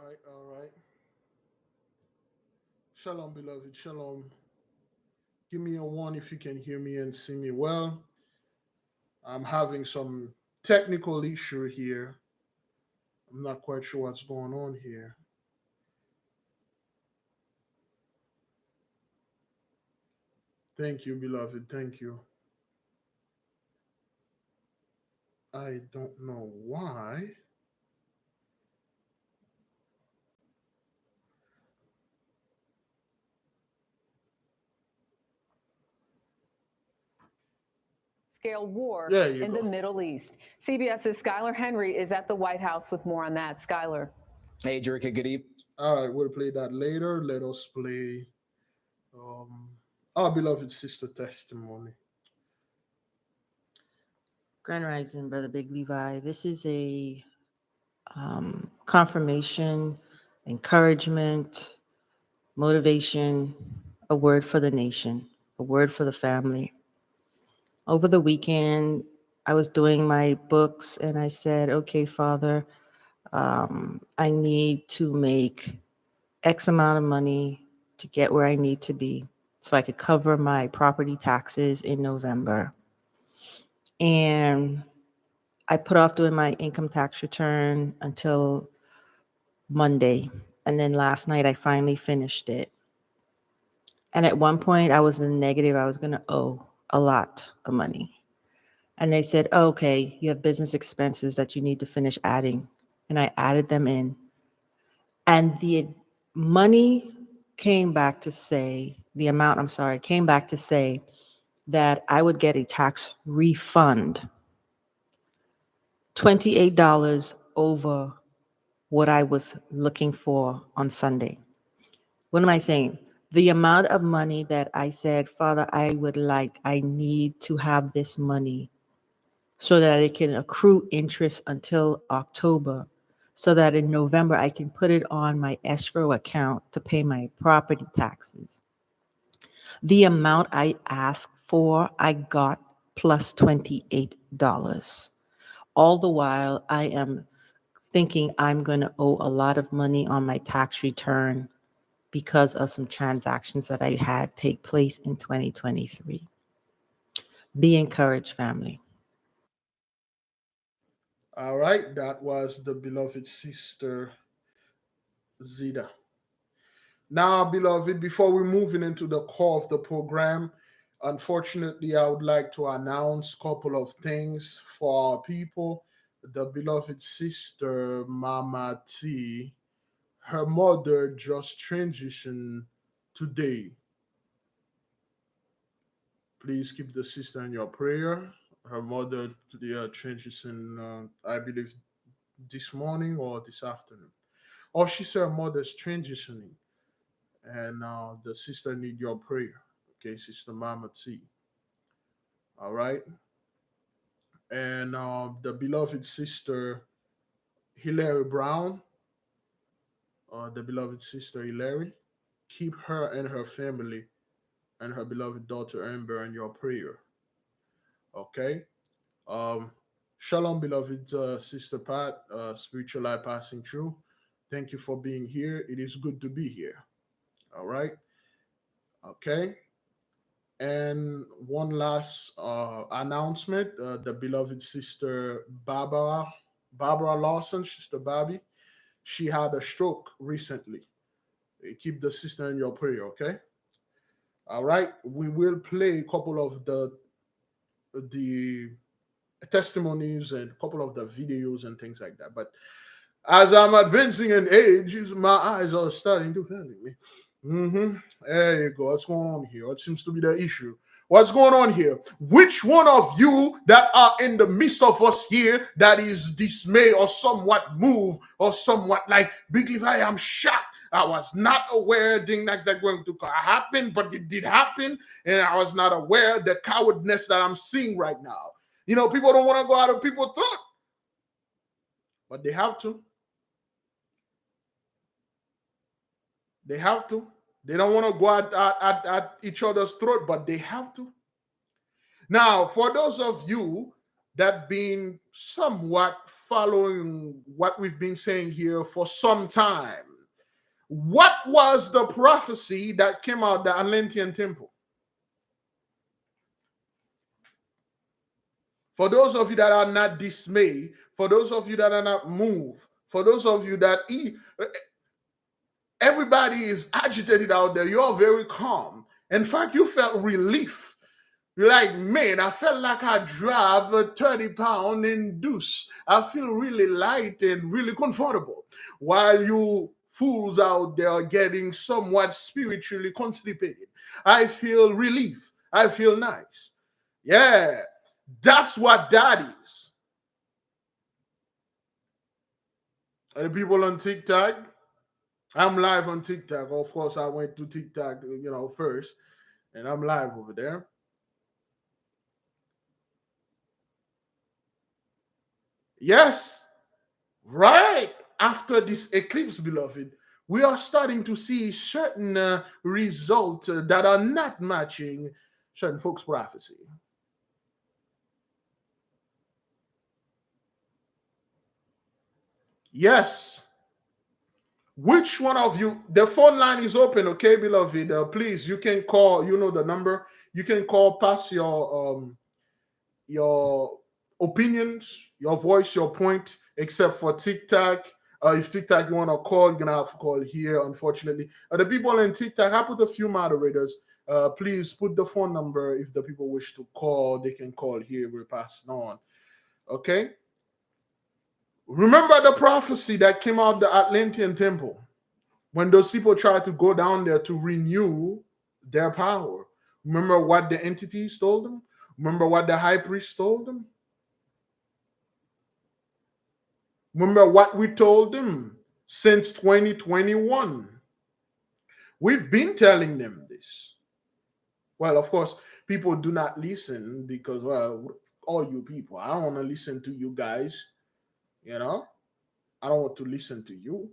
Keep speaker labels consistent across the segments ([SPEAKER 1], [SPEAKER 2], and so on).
[SPEAKER 1] right, all right. Shalom, beloved. Shalom. Give me a one if you can hear me and see me well. I'm having some technical issue here. I'm not quite sure what's going on here. Thank you, beloved. Thank you. I don't know why.
[SPEAKER 2] Scale war
[SPEAKER 1] There you
[SPEAKER 2] in the
[SPEAKER 1] go.
[SPEAKER 2] Middle East. CBS's Skylar Henry is at the White House with more on that. Skylar.
[SPEAKER 3] Hey, Jericho, good evening.
[SPEAKER 1] All right, we'll play that later. Let us play um, our beloved sister testimony.
[SPEAKER 4] Grand Rising, Brother Big Levi. This is a confirmation, encouragement, motivation, a word for the nation, a word for the family. Over the weekend, I was doing my books and I said, okay, Father, I need to make X amount of money to get where I need to be so I could cover my property taxes in November. And I put off doing my income tax return until Monday. And then last night I finally finished it. And at one point I was in the negative. I was going to owe a lot of money. And they said, oh, okay, you have business expenses that you need to finish adding. And I added them in. And the money came back to say, the amount, I'm sorry, came back to say that I would get a tax refund, $28 over what I was looking for on Sunday. What am I saying? The amount of money that I said, Father, I need to have this money so that it can accrue interest until October, so that in November I can put it on my escrow account to pay my property taxes. The amount I asked for, I got plus $28. All the while, I am thinking I'm going to owe a lot of money on my tax return because of some transactions that I had take place in 2023. Be encouraged, family.
[SPEAKER 1] All right, that was the beloved sister Zida. Now, beloved, before we moving into the core of the program, unfortunately, I would like to announce a couple of things for our people. The beloved sister Mama T, her mother just transitioned today. Please keep the sister in your prayer. Her mother transitioned, I believe, this morning or this afternoon. Or she said her mother's transitioning, and the sister need your prayer. Okay, Sister Mama T. All right, and the beloved sister Hilary Brown, the beloved sister Hilary, keep her and her family and her beloved daughter Amber in your prayer. Okay. Um, Shalom, beloved sister Pat, spiritual life passing through. Thank you for being here. It is good to be here. All right. Okay. And one last announcement: the beloved sister Barbara Lawson, Sister Bobby, she had a stroke recently. Keep the sister in your prayer, okay? All right. We will play a couple of the testimonies and a couple of the videos and things like that. But as I'm advancing in age, my eyes are starting to fail me. There you go. What's going on here? What seems to be the issue? What's going on here? Which one of you that are in the midst of us here that is dismayed or somewhat moved or somewhat like, Big Levi, I am shocked. I was not aware things like that going to happen, but it did happen, and I was not aware the cowardness that I'm seeing right now. You know, people don't want to go out of people's throat, but they have to. They have to. They don't want to go at each other's throat, but they have to. Now, for those of you that been somewhat following what we've been saying here for some time. What was the prophecy that came out of the Atlantean temple? For those of you that are not dismayed, for those of you that are not moved, for those of you that everybody is agitated out there, you're very calm. In fact, you felt relief. You're like, man, I felt like I dropped a 30-pound in deuce. I feel really light and really comfortable. While you fools out there are getting somewhat spiritually constipated, I feel relief. I feel nice. Yeah, that's what that is. And the people on TikTok, I'm live on TikTok. Of course, I went to TikTok, first, and I'm live over there. Yes, right after this eclipse, beloved, we are starting to see certain results that are not matching certain folks' prophecy. Yes. Which one of you? The phone line is open, okay, beloved? Please, you can call. You know the number. You can call. Pass your opinions, your voice, your point. Except for TikTok. If TikTok you want to call, you're gonna have to call here. Unfortunately, the people in TikTok, I put a few moderators. Please put the phone number. If the people wish to call, they can call here. We're passing on. Okay. Remember the prophecy that came out of the Atlantean temple when those people tried to go down there to renew their power. Remember what the entities told them? Remember what the high priest told them? Remember what we told them since 2021? We've been telling them this. Well, of course, people do not listen because, well, all you people, I don't want to listen to you guys. I don't want to listen to you.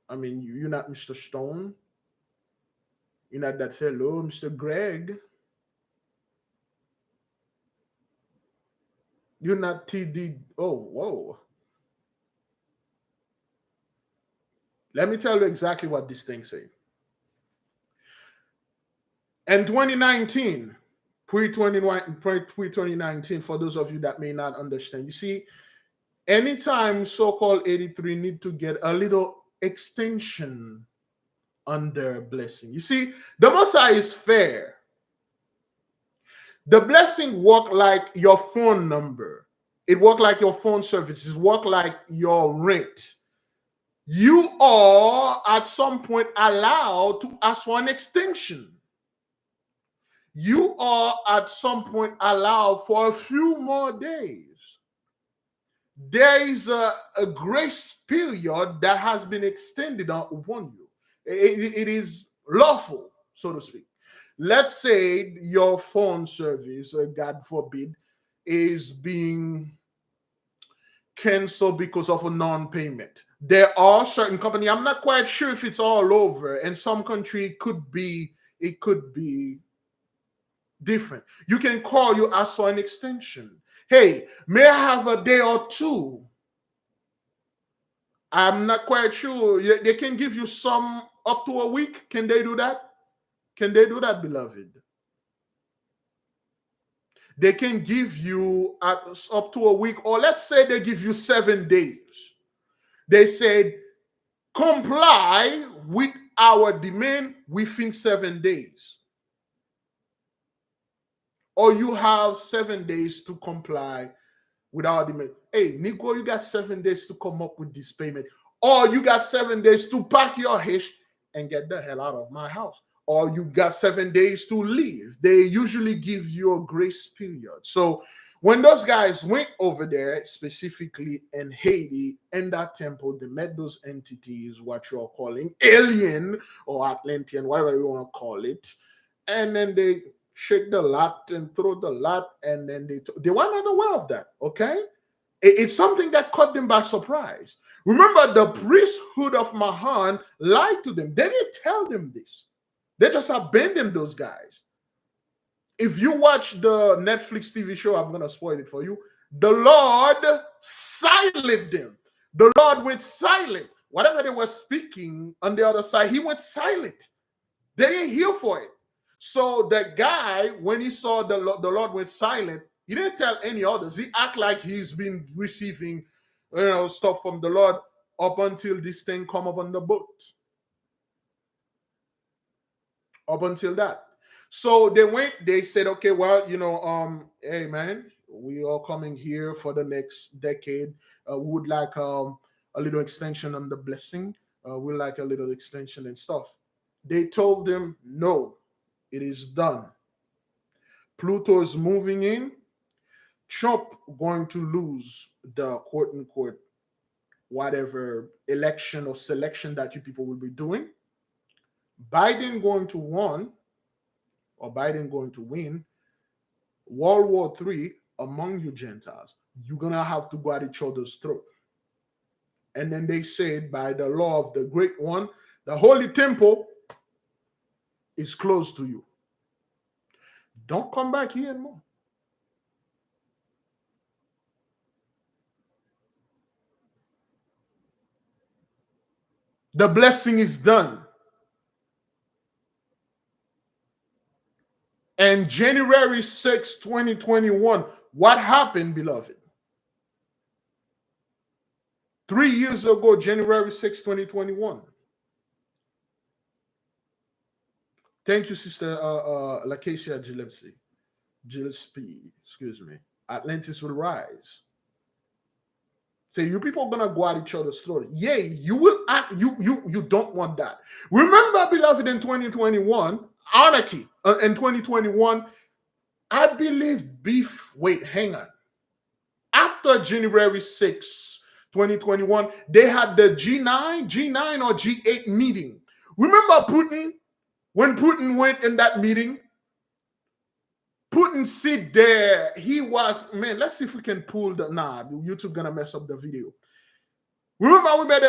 [SPEAKER 1] I mean, you're not Mr. Stone. You're not that fellow, Mr. Greg. You're not TD. Oh, whoa. Let me tell you exactly what this thing says. In 2019, pre-2019, for those of you that may not understand, you see, anytime so-called 83 need to get a little extension on their blessing. You see, the Messiah is fair. The blessing work like your phone number. It work like your phone services. Work like your rent. You are at some point allowed to ask for an extension. You are at some point allowed for a few more days. There is a grace period that has been extended upon you. It is lawful, so to speak. Let's say your phone service, God forbid, is being canceled because of a non-payment. There are certain companies, I'm not quite sure if it's all over. In some country, it could be different. You can call, you ask for an extension. Hey, may I have a day or two? I'm not quite sure. They can give you some up to a week. Can they do that? Can they do that, beloved? They can give you up to a week, or let's say they give you 7 days. They said, comply with our demand within 7 days. Or you have 7 days to comply with our demand. Hey, Nico, you got 7 days to come up with this payment. Or you got 7 days to pack your hish and get the hell out of my house. Or you got 7 days to leave. They usually give you a grace period. So when those guys went over there, specifically in Haiti, in that temple, they met those entities, what you're calling alien or Atlantean, whatever you want to call it. And then they shake the lot and throw the lot, and then they were not aware of that, okay? It's something that caught them by surprise. Remember, the priesthood of Mahan lied to them. They didn't tell them this. They just abandoned those guys. if you watch the Netflix TV show, I'm going to spoil it for you. The Lord silenced them. The Lord went silent. Whatever they were speaking on the other side, he went silent. They didn't hear for it. So the guy, when he saw the Lord went silent, he didn't tell any others. He act like he's been receiving, stuff from the Lord up until this thing come up on the boat. Up until that. So they said, okay, well, hey man, we are coming here for the next decade. We would like a little extension on the blessing. We like a little extension and stuff. They told them, no, it is done. Pluto is moving in. Trump going to lose the quote unquote whatever election or selection that you people will be doing. Biden going to win, or Biden going to win World War III among you Gentiles. You're going to have to go at each other's throat. And then they said, by the law of the great one, the holy temple is close to you. Don't come back here anymore. The blessing is done. And January 6, 2021, what happened, beloved? 3 years ago, January 6, 2021. Thank you, Sister Lakeisha Gillespie, excuse me. Atlantis will rise. Say, you people are gonna go at each other's throat. Yay, you will act, you don't want that. Remember, beloved, in 2021, anarchy. In 2021, I believe hang on. After January 6, 2021, they had the G9 or G8 meeting. Remember Putin? When Putin went in that meeting, Putin sit there. He was, man, let's see if we can pull the, YouTube gonna mess up the video. Remember we made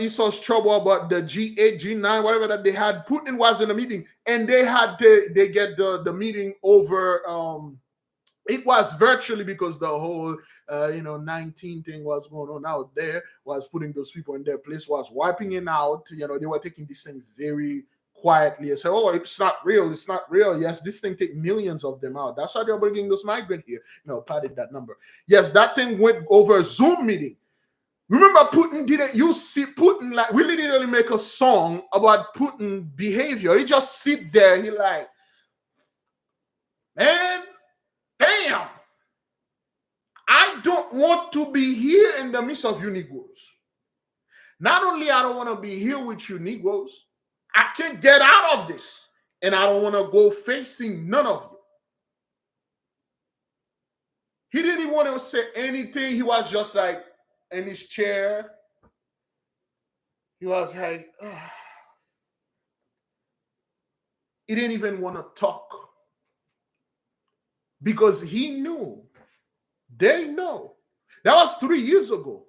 [SPEAKER 1] Esau's trouble about the G8, G9, whatever that they had. Putin was in a meeting and they get the meeting over. It was virtually because the whole 19 thing was going on out there, was putting those people in their place, was wiping it out. They were taking this thing very quietly and say, oh, it's not real. It's not real. Yes, this thing take millions of them out. That's why they're bringing those migrants here. Padded that number. Yes, that thing went over a Zoom meeting. Remember, Putin didn't. You see, Putin like really didn't make a song about Putin behavior. He just sit there. He like, man, damn. I don't want to be here in the midst of you Negroes. Not only I don't want to be here with you Negroes, I can't get out of this. And I don't want to go facing none of you. He didn't even want to say anything. He was just like in his chair. He was like, ugh. He didn't even want to talk. Because he knew. They know. That was 3 years ago.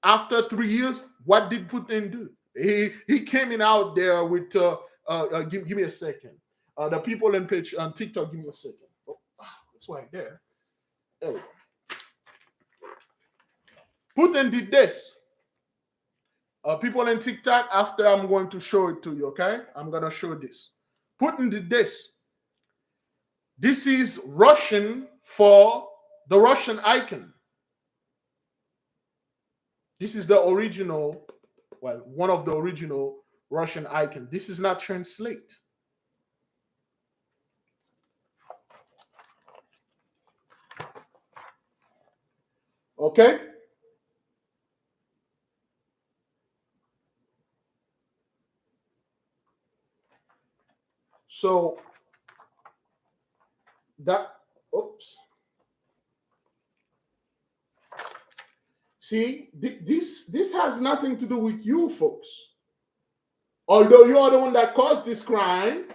[SPEAKER 1] After 3 years, what did Putin do? He came in out there with give me a second. The people on TikTok, give me a second. Oh, it's right there. There we go. Putin did this. People in TikTok, after I'm going to show it to you, okay? I'm going to show this. Putin did this. This is Russian for the Russian icon. This is the original, well, one of the original Russian icons. This is not translate. Okay? So that, oops. See, this has nothing to do with you folks. Although you are the one that caused this crime.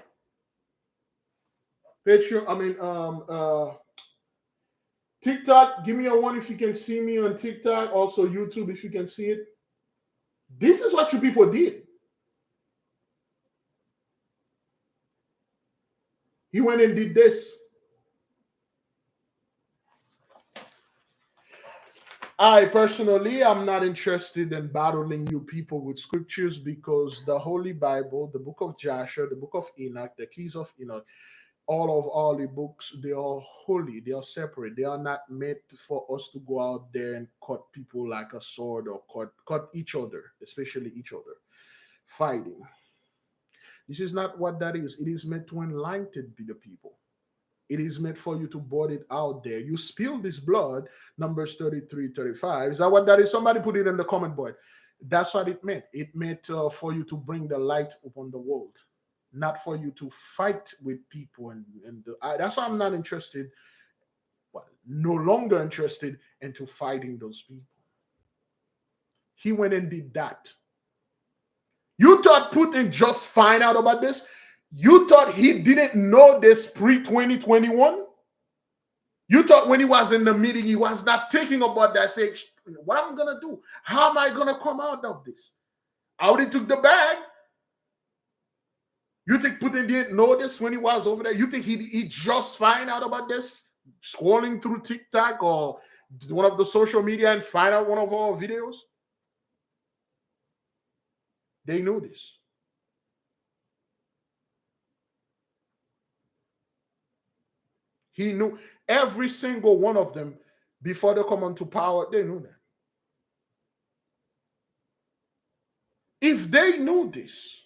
[SPEAKER 1] TikTok, give me a one if you can see me on TikTok. Also YouTube if you can see it. This is what you people did. He went and did this. I personally am not interested in battling you people with scriptures, because the Holy Bible, the book of Joshua, the book of Enoch, the keys of Enoch, all the books, they are holy, they are separate, they are not meant for us to go out there and cut people like a sword, or cut each other, especially each other, fighting. This is not what that is. It is meant to enlighten the people. It is meant for you to board it out there. You spill this blood, Numbers 33:35. Is that what that is? Somebody put it in the comment board. That's what it meant. It meant for you to bring the light upon the world, not for you to fight with people. That's why I'm not interested, well, no longer interested into fighting those people. He went and did that. You thought Putin just find out about this? You thought he didn't know this pre-2021? You thought when he was in the meeting, he was not thinking about that, saying, what am I going to do? How am I going to come out of this? I already took the bag. You think Putin didn't know this when he was over there? You think he just find out about this, scrolling through TikTok or one of the social media and find out one of our videos? They knew this. He knew every single one of them before they come onto power. They knew that. If they knew this,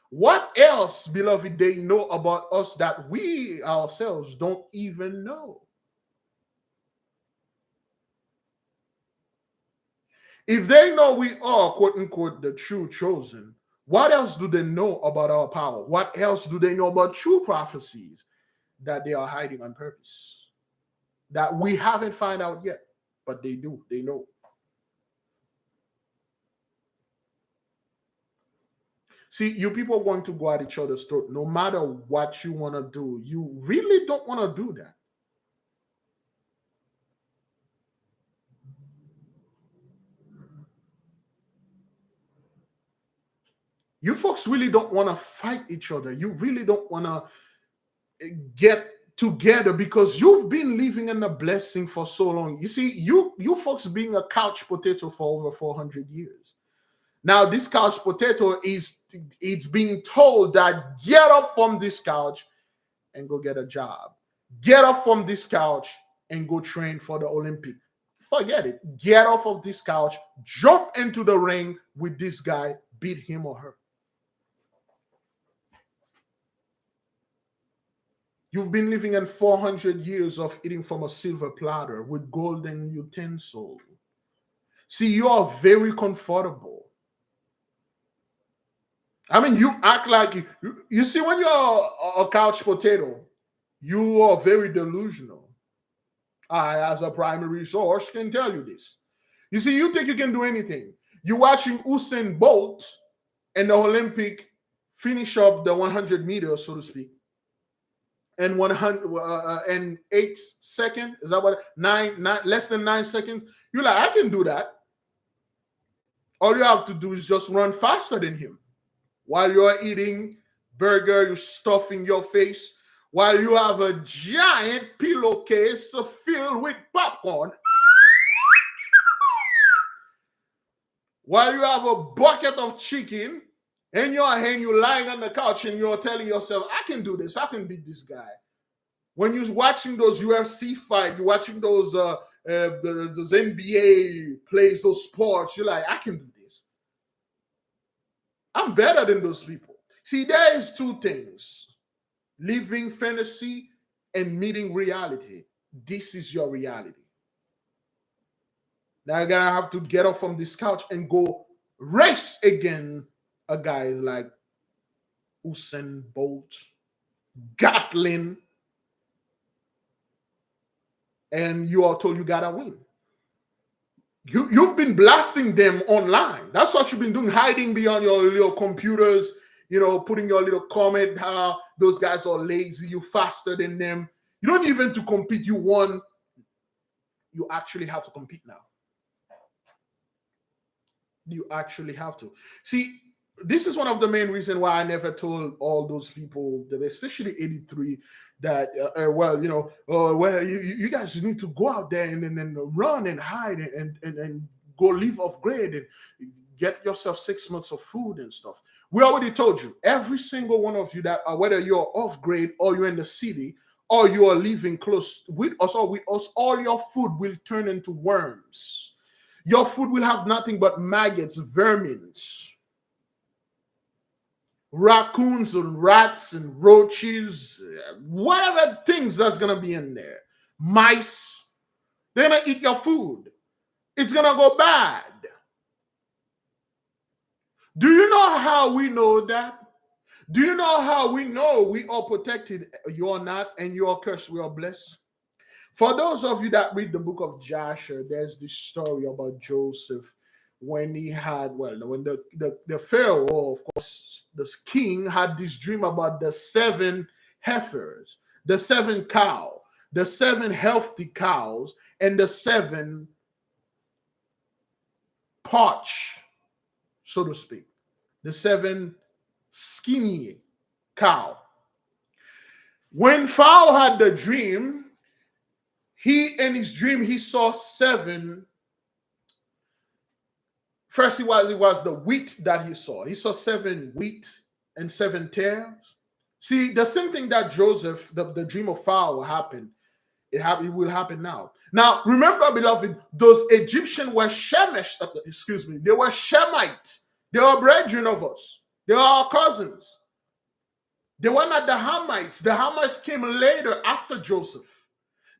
[SPEAKER 1] what else, beloved, they know about us that we ourselves don't even know? If they know we are, quote unquote, the true chosen, what else do they know about our power? What else do they know about true prophecies that they are hiding on purpose, that we haven't found out yet? But they do. They know. See, you people are going to go at each other's throat no matter what you want to do. You really don't want to do that. You folks really don't want to fight each other. You really don't want to get together because you've been living in a blessing for so long. You see, you folks being a couch potato for over 400 years. Now, this couch potato it's being told that get up from this couch and go get a job. Get up from this couch and go train for the Olympic. Forget it. Get off of this couch, jump into the ring with this guy, beat him or her. You've been living in 400 years of eating from a silver platter with golden utensil. See, you are very comfortable. I mean, you act like you see, when you're a couch potato, you are very delusional. I, as a primary source, can tell you this. You see, you think you can do anything. You're watching Usain Bolt and the Olympic finish up the 100 meters, so to speak, in 108 seconds. Is that what? Less than 9 seconds. You're like, I can do that. All you have to do is just run faster than him. While you're eating burger, you're stuffing your face. While you have a giant pillowcase filled with popcorn. While you have a bucket of chicken in your hand, you're lying on the couch and you're telling yourself, I can do this. I can beat this guy. When you're watching those UFC fights, you're watching those NBA plays, those sports, you're like, I can do this. I'm better than those people. See, there is two things: living fantasy and meeting reality. This is your reality. Now you're gonna have to get up from this couch and go race again a guy like Usain Bolt, Gatlin, and you are told you gotta win. You've been blasting them online. That's what you've been doing, hiding behind your little computers, putting your little comment how those guys are lazy, you faster than them. You don't even to compete, you won. You actually have to compete now. You actually have to. See, this is one of the main reasons why I never told all those people that, especially 83, that well, you guys need to go out there and run and hide and go live off grid and get yourself 6 months of food and stuff. We already told you, every single one of you that whether you're off grade or you're in the city or you are living close with us or with us, all your food will turn into worms. Your food will have nothing but maggots, vermins, raccoons and rats and roaches, whatever things that's gonna be in there. Mice, they're gonna eat your food. It's gonna go bad. Do you know how we know that? Do you know how we know we are protected? You're not, and you are cursed, we are blessed. For those of you that read the book of Joshua, there's this story about Joseph when he had, when the Pharaoh, of course, the king had this dream about the 7 heifers, the 7 cows, the 7 healthy cows, and the 7 parch, so to speak, the 7 skinny cow. When Pharaoh had the dream, in his dream, he saw 7. First, it was the wheat that he saw. He saw 7 wheat and 7 tares. See, the same thing that Joseph, the dream of Pharaoh happened. It will happen now. Now, remember, beloved, those Egyptians were Shemish, they were Shemites. They were brethren of us. They were our cousins. They were not the Hamites. The Hamites came later after Joseph.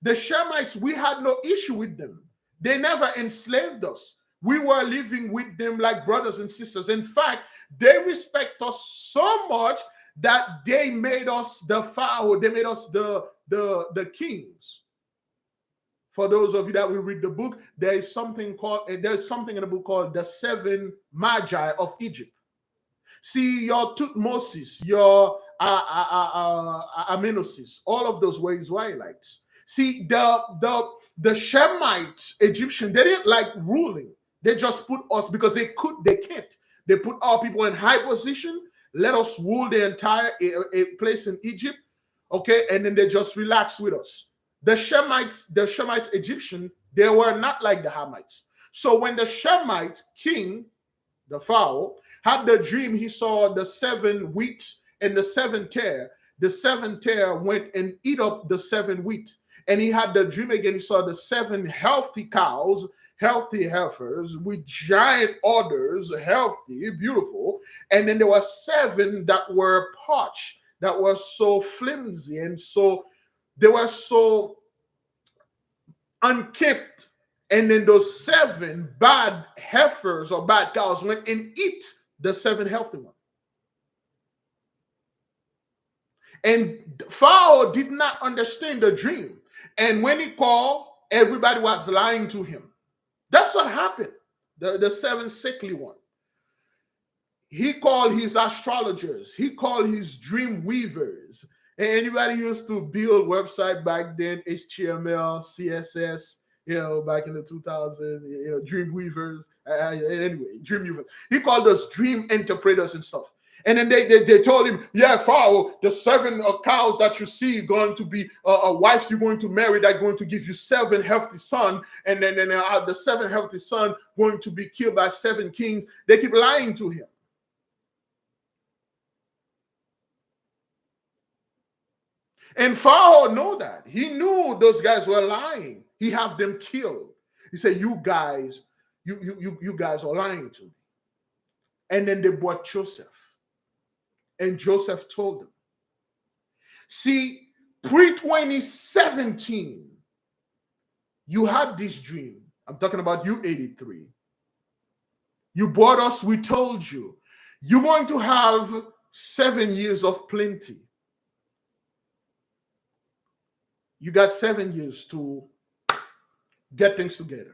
[SPEAKER 1] The Shemites, we had no issue with them. They never enslaved us. We were living with them like brothers and sisters. In fact, they respect us so much that they made us the Pharaoh. They made us the kings. For those of you that will read the book, there's something in the book called the 7 Magi of Egypt. See, your Tutmosis, your Amenosis, all of those were Israelites. See, the Shemites, Egyptian, they didn't like ruling. They just put us because they can't. They put our people in high position, let us rule the entire place in Egypt, okay, and then they just relax with us. The Shemites, Egyptian, they were not like the Hamites. So when the Shemite king, the Pharaoh, had the dream, he saw the 7 wheat and the 7 tare. The 7 tare went and eat up the 7 wheat. And he had the dream again. He saw the 7 healthy cows, healthy heifers with giant udders, healthy, beautiful. And then there were 7 that were parched, that were so flimsy and so, they were so unkempt. And then those 7 bad heifers or bad cows went and eat the 7 healthy ones. And Pharaoh did not understand the dream. And when he called, everybody was lying to him. That's what happened. The 7 sickly one. He called his astrologers. He called his dream weavers. And anybody used to build website back then, HTML, CSS, back in the 2000s, dream weavers. Anyway, dream weavers. He called us dream interpreters and stuff. And then they told him, yeah, Pharaoh, the 7 cows that you see going to be wives you're going to marry that are going to give you 7 healthy sons. And then the 7 healthy sons going to be killed by 7 kings. They keep lying to him. And Pharaoh knew that. He knew those guys were lying. He have them killed. He said, you guys are lying to me. And then they brought Joseph. And Joseph told them, see, pre-2017, you had this dream. I'm talking about you, 83. You brought us, we told you, you're going to have 7 years of plenty. You got 7 years to get things together.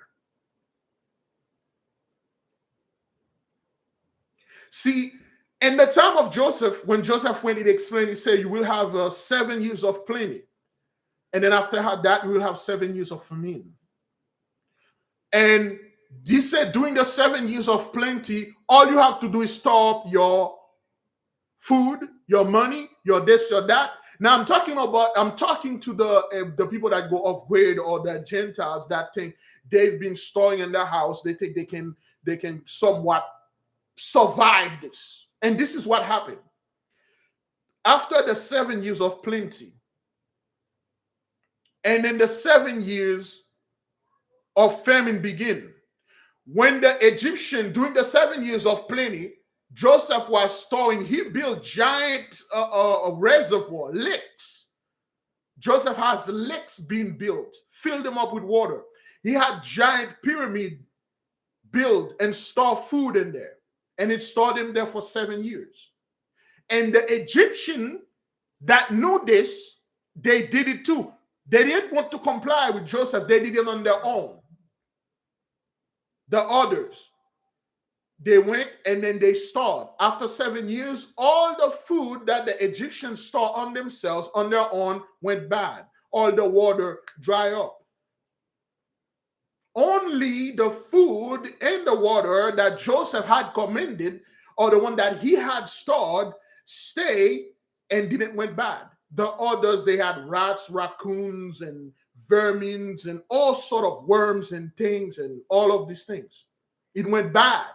[SPEAKER 1] See, in the time of Joseph, when Joseph went, he explained, he said, you will have 7 years of plenty. And then after that, you will have 7 years of famine. And He said, during the 7 years of plenty, all you have to do is store up your food, your money, your this, your that. Now I'm talking to the people that go off grid, or the Gentiles that think they've been storing in their house. They think they can somewhat survive this. And this is what happened. After the 7 years of plenty, and then the 7 years of famine begin. When the Egyptian, during the 7 years of plenty, Joseph was storing, he built giant reservoir, lakes. Joseph has lakes being built, filled them up with water. He had giant pyramid built and store food in there. And it stored them there for 7 years. And the Egyptian that knew this, they did it too. They didn't want to comply with Joseph. They did it on their own. The others, they went and then they stored. After 7 years, all the food that the Egyptians stored on themselves, on their own, went bad. All the water dried up. Only the food and the water that Joseph had commended, or the one that he had stored, stayed and didn't went bad. The others, they had rats, raccoons, and vermins, and all sort of worms and things, and all of these things. It went bad.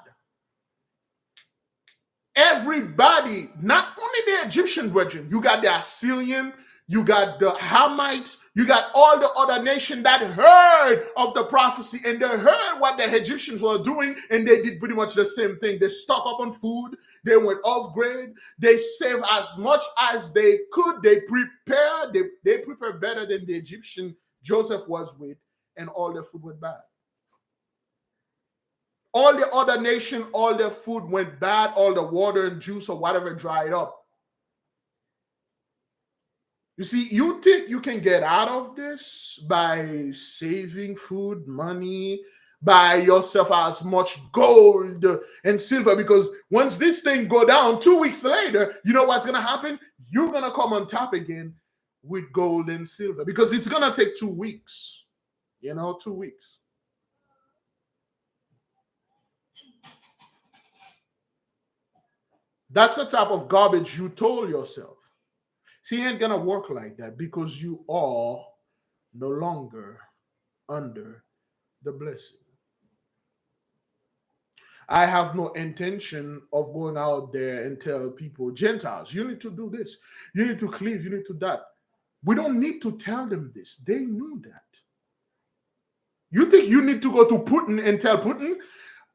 [SPEAKER 1] Everybody, not only the Egyptian brethren, you got the Assyrian, you got the Hamites, you got all the other nations that heard of the prophecy, and they heard what the Egyptians were doing, and they did pretty much the same thing. They stocked up on food, they went off grid, they saved as much as they could, they prepared better than the Egyptian Joseph was with, and all their food went bad. All the other nation, all their food went bad, all the water and juice or whatever dried up. You see, you think you can get out of this by saving food, money, buy yourself as much gold and silver, because once this thing go down 2 weeks later, you know what's going to happen? You're going to come on top again with gold and silver, because it's going to take 2 weeks, 2 weeks. That's the type of garbage you told yourself. See, it ain't gonna work like that, because you are no longer under the blessing. I have no intention of going out there and tell people, Gentiles, you need to do this, you need to cleave, you need to that. We don't need to tell them this. They knew that. You think you need to go to Putin and tell Putin,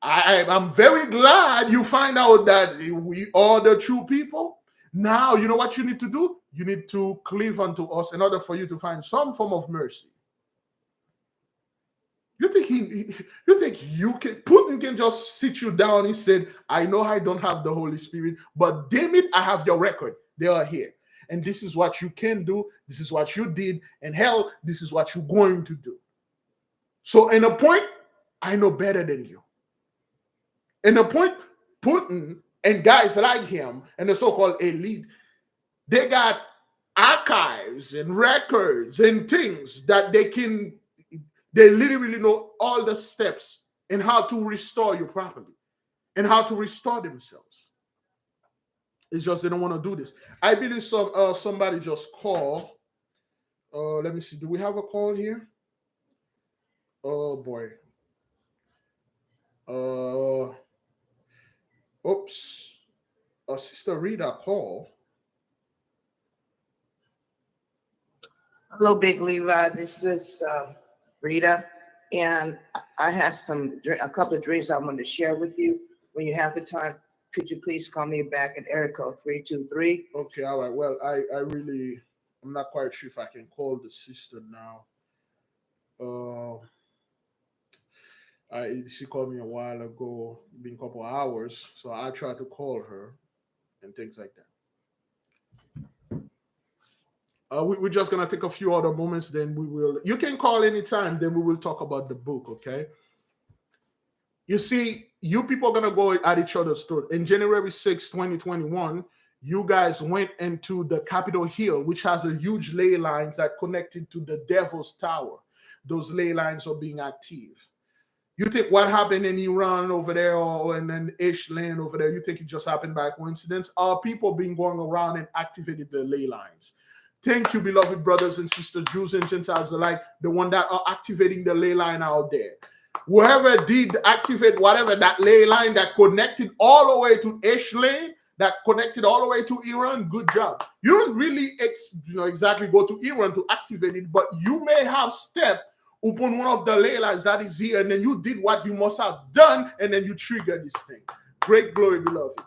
[SPEAKER 1] I'm very glad you find out that we are the true people. Now, you know what you need to do? You need to cleave unto us in order for you to find some form of mercy. You think Putin can just sit you down and say, I know I don't have the Holy Spirit, but damn it, I have your record. They are here. And this is what you can do. This is what you did. And hell, this is what you're going to do. So in a point, I know better than you. In a point, Putin and guys like him and the so-called elite, they got archives and records and things that they literally know all the steps in how to restore you properly and how to restore themselves. It's just they don't want to do this. I believe somebody just called. Let me see. Do we have a call here? Oh boy. Oops. Sister Rita call.
[SPEAKER 3] Hello, Big Levi. This is Rita, and I have a couple of dreams I wanted to share with you. When you have the time, could you please call me back at area code 323?
[SPEAKER 1] Okay, all right. Well, I'm not quite sure if I can call the sister now. She called me a while ago, been a couple of hours, so I tried to call her and things like that. We're just gonna take a few other moments, then we will. You can call anytime, then we will talk about the book. Okay. You see, you people are gonna go at each other's throat. In January 6, 2021, you guys went into the Capitol Hill, which has a huge ley lines that connected to the Devil's Tower. Those ley lines are being active. You think what happened in Iran over there or in an ish land over there, you think it just happened by coincidence? Our people been going around and activated the ley lines. Thank you, beloved brothers and sisters, Jews and Gentiles alike, the one that are activating the ley line out there. Whoever did activate whatever that ley line that connected all the way to Ish lane, that connected all the way to Iran, good job. You don't really exactly go to Iran to activate it, but you may have stepped upon one of the ley lines that is here, and then you did what you must have done, and then you trigger this thing. Great glory, beloved.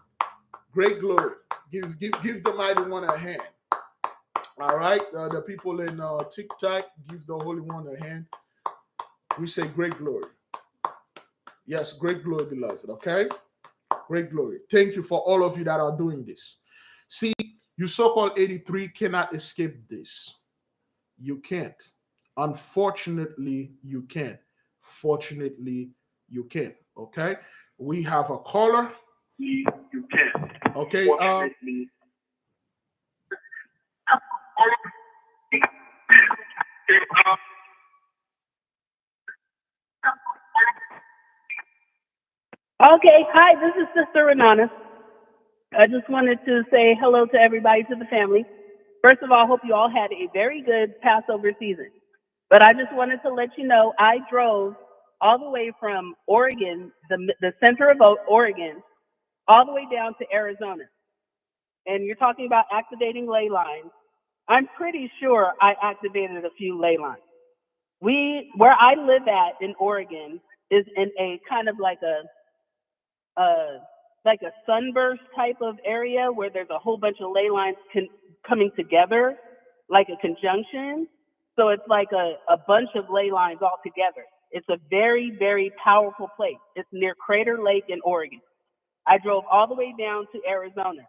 [SPEAKER 1] Great glory. Give the mighty one a hand. All right, the people in TikTok, give the Holy One a hand. We say great glory. Yes, great glory, beloved. Okay, great glory. Thank you for all of you that are doing this. See, you so-called 83 cannot escape this. You can't. Unfortunately, you can't. Fortunately, you can't. Okay, we have a caller. You can't. Okay.
[SPEAKER 5] Okay, hi, this is Sister Renana. I just wanted to say hello to everybody, to the family. First of all, I hope you all had a very good Passover season. But I just wanted to let you know, I drove all the way from Oregon, the center of Oregon, all the way down to Arizona. And you're talking about activating ley lines. I'm pretty sure I activated a few ley lines. Where I live at in Oregon is in a kind of like a sunburst type of area where there's a whole bunch of ley lines coming together, like a conjunction. So it's like a bunch of ley lines all together. It's a very, very powerful place. It's near Crater Lake in Oregon. I drove all the way down to Arizona.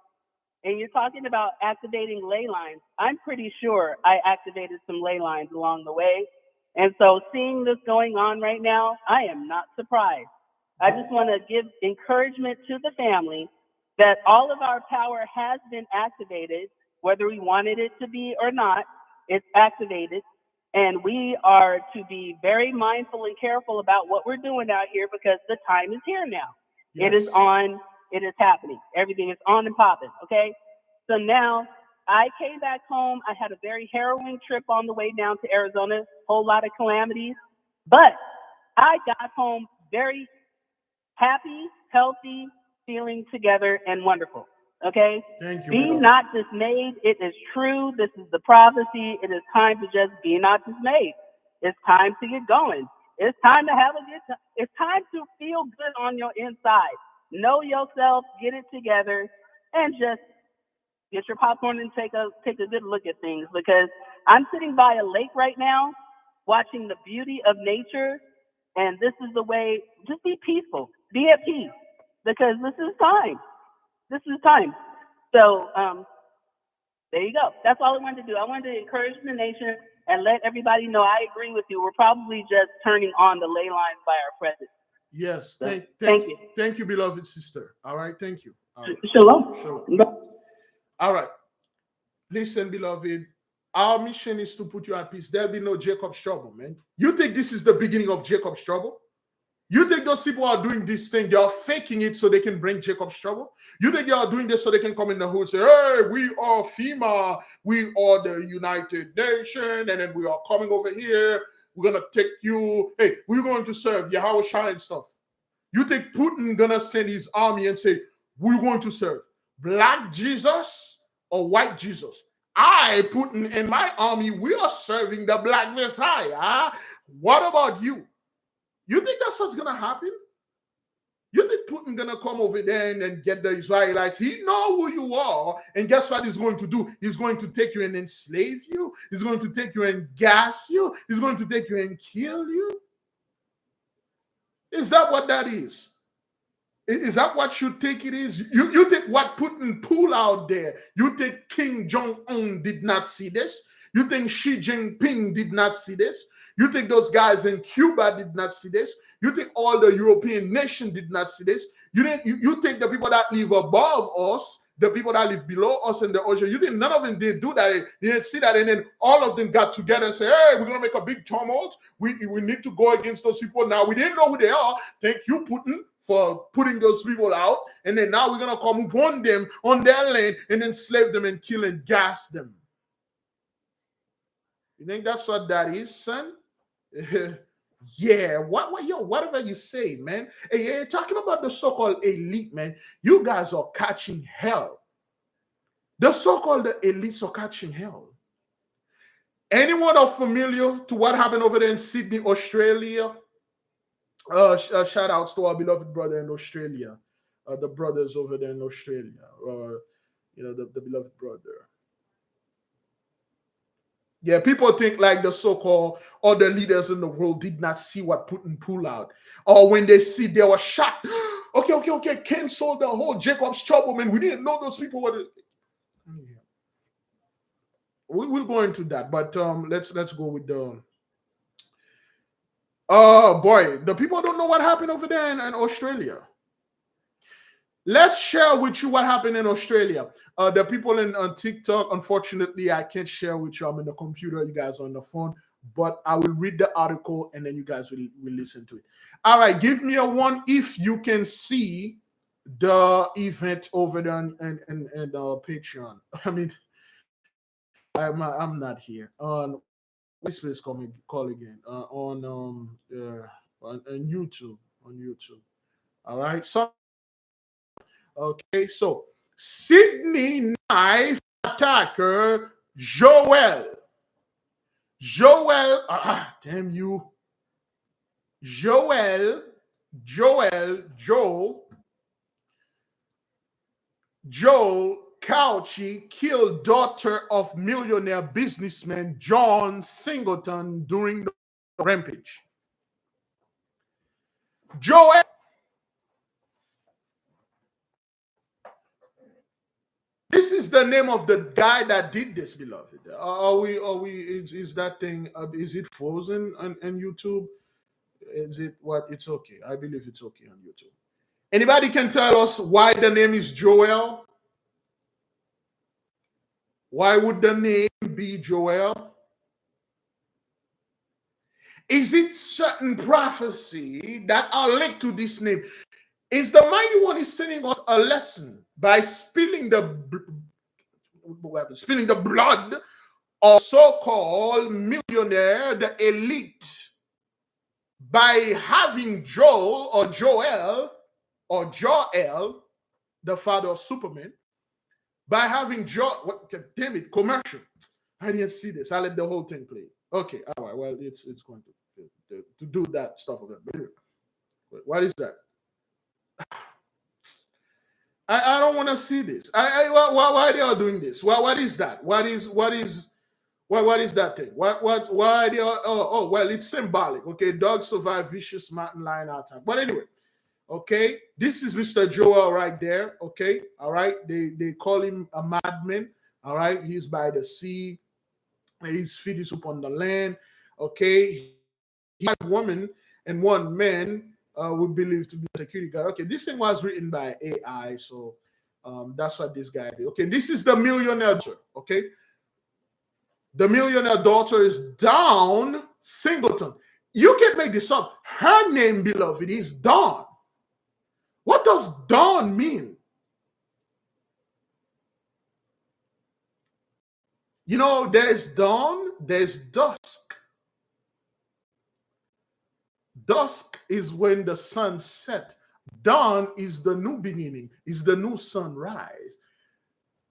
[SPEAKER 5] And you're talking about activating ley lines. I'm pretty sure I activated some ley lines along the way. And so seeing this going on right now, I am not surprised. I just want to give encouragement to the family that all of our power has been activated, whether we wanted it to be or not, it's activated. And we are to be very mindful and careful about what we're doing out here because the time is here now. Yes. It is on, it is happening. Everything is on and popping, okay? So now I came back home. I had a very harrowing trip on the way down to Arizona, whole lot of calamities. But I got home very happy, healthy, feeling together, and wonderful. Okay?
[SPEAKER 1] Thank you.
[SPEAKER 5] Be not dismayed. It is true. This is the prophecy. It is time to just be not dismayed. It's time to get going. It's time to have a good time. It's time to feel good on your inside. Know yourself, get it together, and just get your popcorn and take a good look at things. Because I'm sitting by a lake right now, watching the beauty of nature, and this is the way. Just be peaceful. Be at peace, because this is time. This is time. So there you go. That's all I wanted to do. I wanted to encourage the nation and let everybody know I agree with you. We're probably just turning on the ley lines by our presence.
[SPEAKER 1] Yes.
[SPEAKER 5] So,
[SPEAKER 1] thank you. Thank you, beloved sister. All right. Thank you. All right.
[SPEAKER 5] Shalom.
[SPEAKER 1] Shalom. All right. Listen, beloved. Our mission is to put you at peace. There'll be no Jacob's trouble, man. You think this is the beginning of Jacob's trouble? You think those people are doing this thing, they are faking it so they can bring Jacob's trouble? You think they are doing this so they can come in the hood and say, hey, we are FEMA, we are the United Nations, and then we are coming over here, we're going to take you, hey, we're going to serve Yahweh Shai and stuff. You think Putin going to send his army and say, we're going to serve Black Jesus or white Jesus? I, Putin, and my army, we are serving the Black Messiah. What about you? You think that's what's gonna happen? You think Putin gonna come over there and then get the Israelites? He know who you are, and guess what he's going to do? He's going to take you and enslave you. He's going to take you and gas you. He's going to take you and kill you. Is that what that is? Is that what you think it is? You think what Putin pull out there? You think Kim Jong-un did not see this? You think Xi Jinping did not see this? You think those guys in Cuba did not see this? You think all the European nations did not see this? You think the people that live above us, the people that live below us in the ocean. You think none of them did do that? They didn't see that, and then all of them got together and say, "Hey, we're gonna make a big tumult. We need to go against those people now. We didn't know who they are. Thank you, Putin, for putting those people out. And then now we're gonna come upon them on their land and enslave them and kill and gas them." You think that's what that is, son? Yeah, whatever you say, man. Hey, talking about the so-called elite, man, you guys are catching hell. The so-called elites are catching hell. Anyone are familiar to what happened over there in Sydney, Australia? Shout outs to our beloved brother in Australia, the brothers over there in Australia, the beloved brother. Yeah, people think like the so-called other leaders in the world did not see what Putin pulled out. Or when they see, they were shocked. Okay, cancel the whole Jacob's trouble, man. We didn't know those people were. We'll go into that, but let's go with the. Oh boy, the people don't know what happened over there in Australia. Let's share with you what happened in Australia. The people on TikTok, unfortunately, I can't share with you. I'm in the computer, you guys are on the phone, but I will read the article and then you guys will listen to it. All right, give me a 1 if you can see the event over there and Patreon. I mean, I'm not here. On this place call again. On YouTube. On YouTube. All right. So okay, so Sydney knife attacker Joel, damn you, Joel Cauchy killed daughter of millionaire businessman John Singleton during the rampage. Joel. This is the name of the guy that did this, beloved. Is that thing, is it frozen on YouTube? Is it what? It's okay. I believe it's okay on YouTube. Anybody can tell us why the name is Joel? Why would the name be Joel? Is it certain prophecy that are linked to this name? Is the mighty one is sending us a lesson by spilling the blood of so-called millionaire, the elite, by having Joel, the father of Superman, by having damn it, commercial. I didn't see this. I let the whole thing play. Okay, all right. Well, it's going to do that stuff again. What is that? I don't want to see this. Why they are doing this? What is that? What is that thing? Why they are? Well, it's symbolic. Okay, dogs survive vicious mountain lion attack. But anyway, okay, this is Mr. Joel right there. Okay, all right. They call him a madman. All right, he's by the sea. His feet is upon the land. Okay, he has woman and one man. We believe to be a security guard. Okay, this thing was written by AI, so that's what this guy did. Okay, this is the millionaire daughter. Okay, the millionaire daughter is Dawn Singleton. You can make this up. Her name, beloved, is Dawn. What does Dawn mean? You know, there's dawn, there's dusk. Dusk is when the sun set. Dawn is the new beginning, is the new sunrise.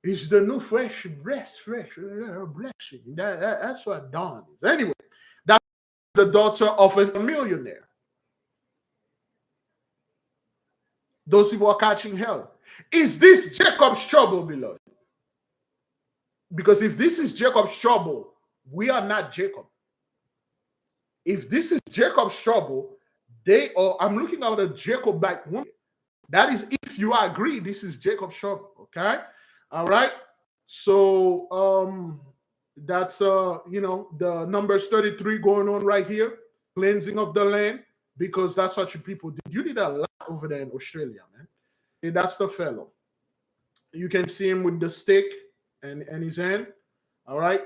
[SPEAKER 1] It's the new fresh blessing. That's what dawn is. Anyway, that's the daughter of a millionaire. Those people are catching hell. Is this Jacob's trouble, beloved? Because if this is Jacob's trouble, we are not Jacob. If this is Jacob's trouble, they are. I'm looking at a Jacobite woman. That is, if you agree, this is Jacob's trouble. Okay, all right. So that's the Numbers 33 going on right here, cleansing of the land, because that's what you people did. You did a lot over there in Australia, man. And that's the fellow. You can see him with the stick and his hand. All right.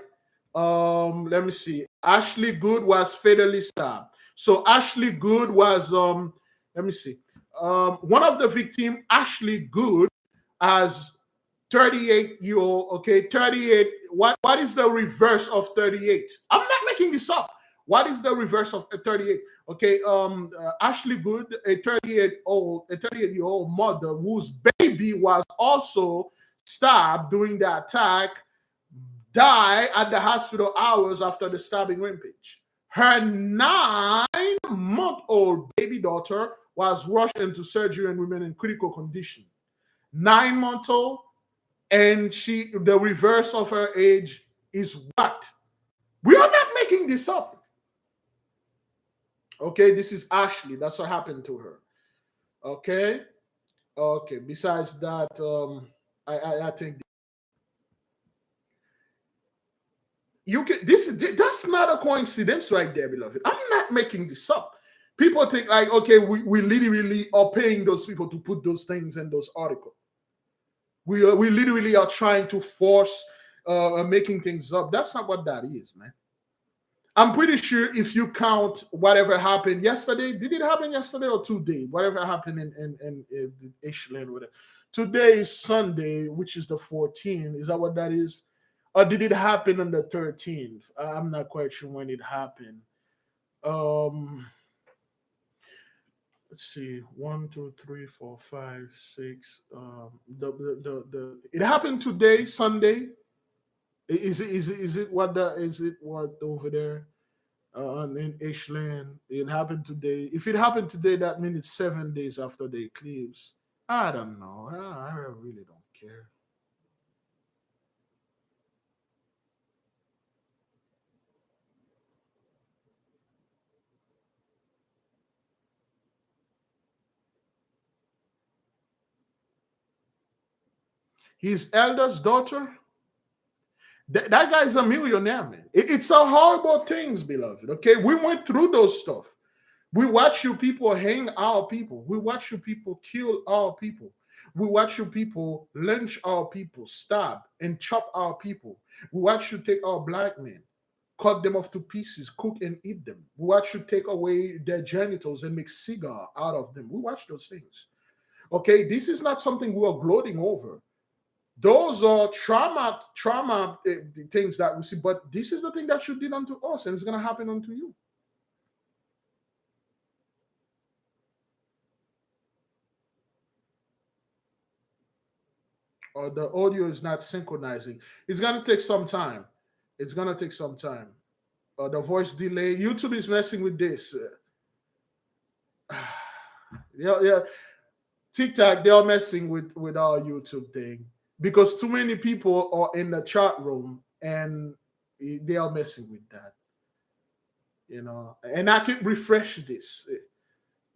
[SPEAKER 1] Let me see. Ashley Good was fatally stabbed. So Ashley Good was let me see. One of the victim, Ashley Good, as 38-year-old. Okay, 38. What is the reverse of 38? I'm not making this up. What is the reverse of 38? Okay, Ashley Good, a 38-year-old mother whose baby was also stabbed during the attack, died at the hospital hours after the stabbing rampage. Her 9-month-old baby daughter was rushed into surgery and remained in critical condition. 9 months old, and the reverse of her age is what? We are not making this up. Okay, this is Ashley. That's what happened to her. Okay. Okay. Besides that, I think you can. That's not a coincidence, right there, beloved. I'm not making this up. People think like, okay, we literally are paying those people to put those things in those articles. We literally are trying to force making things up. That's not what that is, man. I'm pretty sure if you count whatever happened yesterday, did it happen yesterday or today? Whatever happened in Ishland, whatever. Today is Sunday, which is the 14th. Is that what that is? Or did it happen on the 13th? I'm not quite sure when it happened. Let's see, 1, 2, 3, 4, 5, 6. It happened today, Sunday. Is it what over there in Ishland? It happened today. If it happened today, that means it's 7 days after the eclipse. I don't know. I really don't care. His eldest daughter. That guy's a millionaire, man. It's a horrible things, beloved. Okay, we went through those stuff. We watch you people hang our people. We watch you people kill our people. We watch you people lynch our people, stab and chop our people. We watch you take our black men, cut them off to pieces, cook and eat them. We watch you take away their genitals and make cigar out of them. We watch those things. Okay, this is not something we are gloating over. Those are trauma things that we see, but this is the thing that you did unto us, and it's going to happen unto you. Or the audio is not synchronizing. It's going to take some time. It's going to take some time. The voice delay. YouTube is messing with this. Yeah. TikTok, they are messing with our YouTube thing because too many people are in the chat room and they are messing with that. You know, and I can refresh this.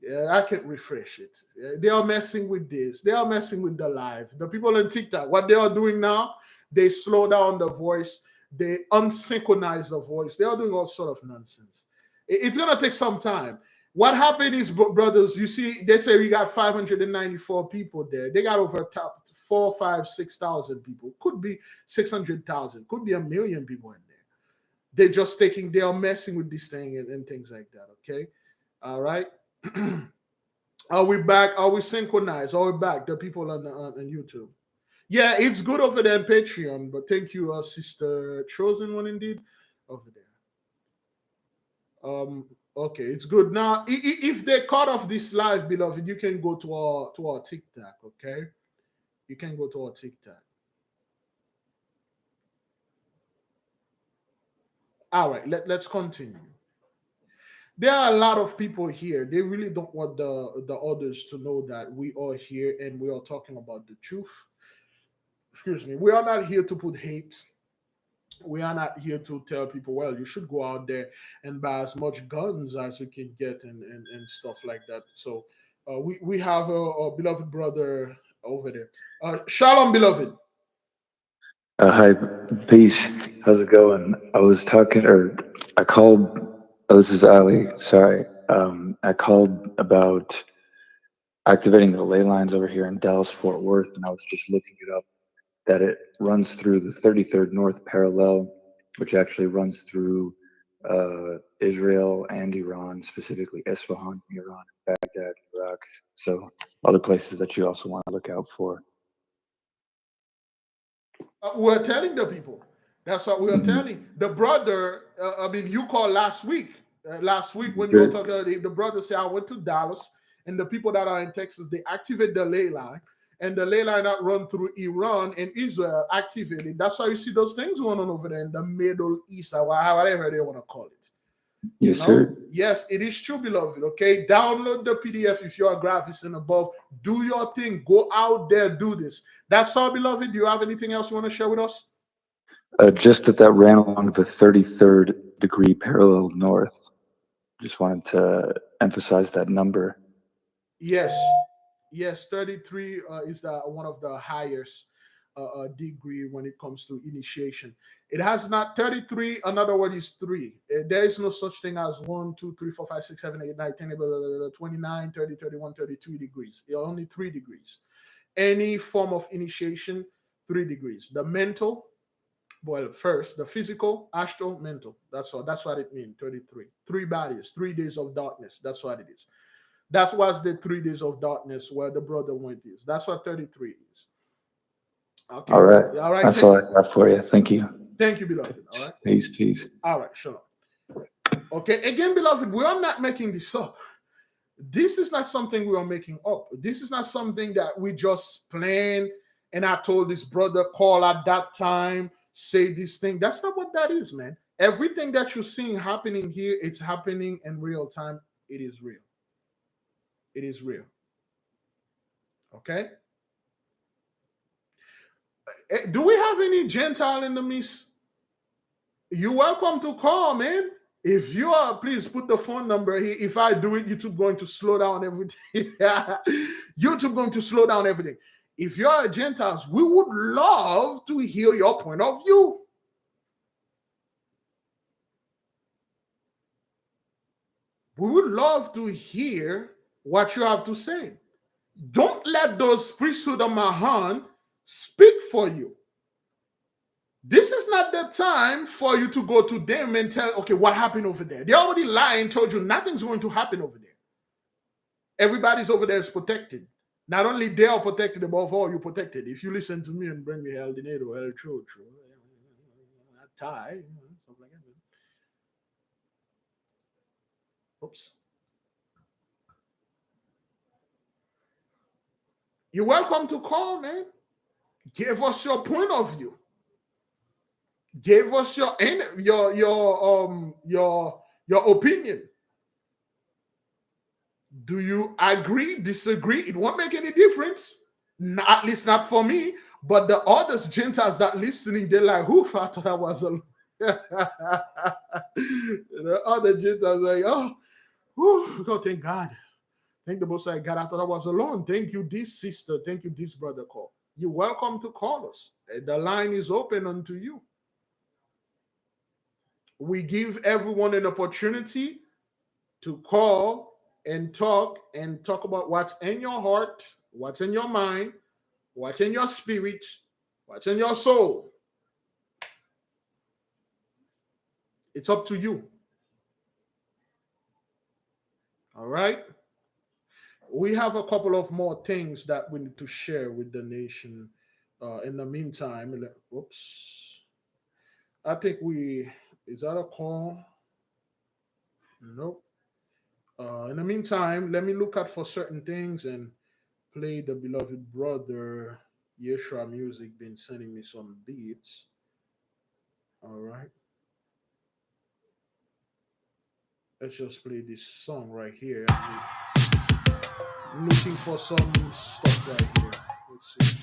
[SPEAKER 1] Yeah, I can refresh it. They are messing with this. They are messing with the live. The people on TikTok, what they are doing now, they slow down the voice. They unsynchronize the voice. They are doing all sort of nonsense. It's going to take some time. What happened is, brothers, you see, they say we got 594 people there. They got over 4, 5, 6,000 people. Could be 600,000. Could be 1 million people in there. They are messing with this thing and things like that. Okay. All right. Are we back? Are we synchronized? Are we back? The people on YouTube. Yeah, it's good over there on Patreon, but thank you, Sister Chosen One, indeed, over there. Okay, it's good. Now, if they cut off this live, beloved, you can go to our TikTok, okay? You can go to our TikTok. All right, let's continue. There are a lot of people here. They really don't want the others to know that we are here and we are talking about the truth. Excuse me. We are not here to put hate. We are not here to tell people, well, you should go out there and buy as much guns as you can get and stuff like that. So we have a beloved brother over there. Shalom, beloved.
[SPEAKER 6] Hi, peace. How's it going? I called. Oh, this is Ali. Sorry. I called about activating the ley lines over here in Dallas, Fort Worth, and I was just looking it up that it runs through the 33rd North Parallel, which actually runs through Israel and Iran, specifically Isfahan, Iran, Baghdad, Iraq. So other places that you also want to look out for.
[SPEAKER 1] We're telling the people. That's what we are telling. The brother, you called last week. Last week when you were talking, the brother said, I went to Dallas, and the people that are in Texas, they activate the ley line, and the ley line that run through Iran and Israel activated. That's why you see those things going on over there in the Middle East, or whatever they want to call it.
[SPEAKER 6] Yes, sir.
[SPEAKER 1] Yes, it is true, beloved. Okay, download the PDF if you're a graphist and above. Do your thing. Go out there, do this. That's all, beloved. Do you have anything else you want to share with us?
[SPEAKER 6] Just that ran along the 33rd degree parallel north. Just wanted to emphasize that number.
[SPEAKER 1] Yes, 33 is one of the highest degree when it comes to initiation. It has not 33. Another word is 3. There is no such thing as 1, 2, 3, 4, 5, 6, 7, 8, 9, 10, 29, 30, 31, 32 degrees. Only 3 degrees. Any form of initiation, 3 degrees. The mental, well, first, the physical, astral, mental. That's all. That's what it means, 33. 3 bodies, 3 days of darkness. That's what it is. That's what's the 3 days of darkness where the brother went is. That's what 33 is. Okay.
[SPEAKER 6] All right. That's all I got for you. Thank you.
[SPEAKER 1] Thank you, beloved. All right.
[SPEAKER 6] Peace.
[SPEAKER 1] All right, sure. Okay. Again, beloved, we are not making this up. This is not something we are making up. This is not something that we just plan. And I told this brother, call at that time, say this thing. That's not what that is, man. Everything that you're seeing happening here, it's happening in real time. It is real. It is real. Okay. Do we have any Gentile in the midst? You're welcome to call, man. If you are, please put the phone number here. If I do it, YouTube going to slow down everything. YouTube going to slow down everything. If you are Gentiles, we would love to hear your point of view. We would love to hear what you have to say. Don't let those priesthood of Mahan speak for you. This is not the time for you to go to them and tell, okay, what happened over there? They already lied and told you nothing's going to happen over there. Everybody's over there is protected. Not only they are protected, above all, you're protected. If you listen to me and bring me El Dinero, El Chocho, tie, something like that. Oops. You're welcome to call, man. Give us your point of view. Give us your opinion. Do you agree, disagree? It won't make any difference. At least not for me. But the others, Gentiles that listening, they're like, oof, I thought I was alone. The other Gentiles are like, oh, thank God. Thank the Most High God. I thought I was alone. Thank you, this sister. Thank you, this brother call. You're welcome to call us. The line is open unto you. We give everyone an opportunity to call and talk about what's in your heart, what's in your mind, what's in your spirit, what's in your soul. It's up to you. All right? We have a couple of more things that we need to share with the nation. In the meantime, oops. I think is that a call? Nope. In the meantime, let me look out for certain things and play the beloved brother Yeshua music. Been sending me some beats. All right. Let's just play this song right here. I'm looking for some stuff right here. Let's see.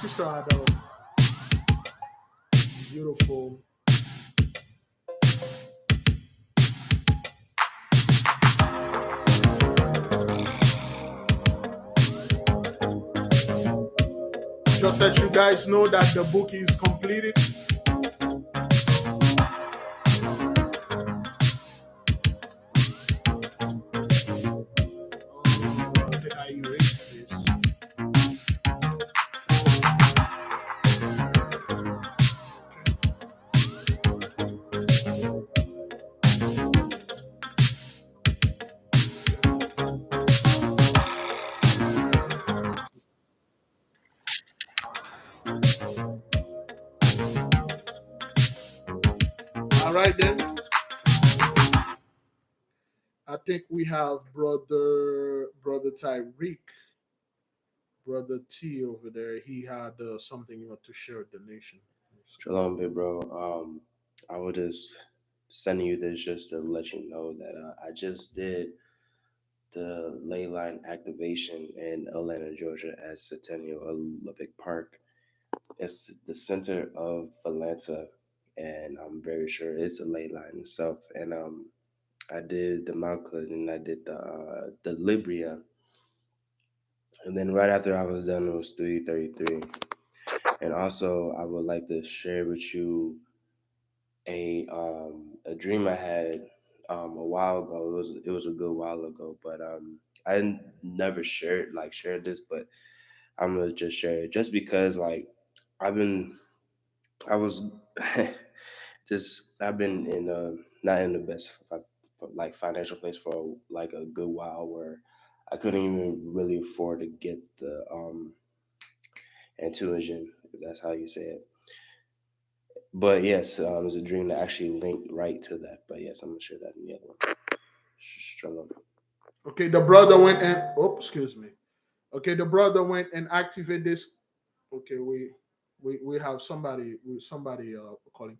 [SPEAKER 1] Sister Adele. Beautiful. Just let you guys know that the book is completed. right then. I think we have brother Tyreek, brother T over there. He had something you want to share with the nation.
[SPEAKER 7] Shalom, big bro. I was just sending you this just to let you know that I just did the ley line activation in Atlanta, Georgia, at Centennial Olympic Park. It's the center of Atlanta, and I'm very sure it's a ley line itself. And I did the Mount Hood and I did the Libria, and then right after I was done, it was 3:33. And also, I would like to share with you a dream I had a while ago. It was a good while ago, but I never shared this, but I'm gonna just share it just because I was I've been in not in the best financial place for like a good while where I couldn't even really afford to get the intuition, if that's how you say it. But yes, it's a dream that actually linked right to that. But yes, I'm gonna share that in the other one. Struggle.
[SPEAKER 1] Okay, the brother went and excuse me. Okay, the brother went and activated this. Okay, we have somebody calling.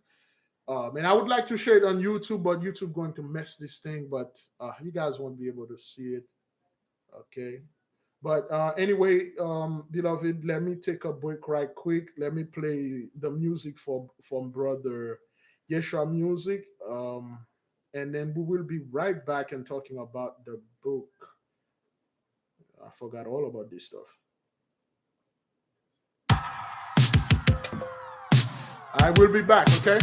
[SPEAKER 1] And I would like to share it on YouTube, but YouTube going to mess this thing. But you guys won't be able to see it. Okay. But anyway, beloved, let me take a break right quick. Let me play the music from brother Yeshua music. And then we will be right back and talking about the book. I forgot all about this stuff. I will be back, okay?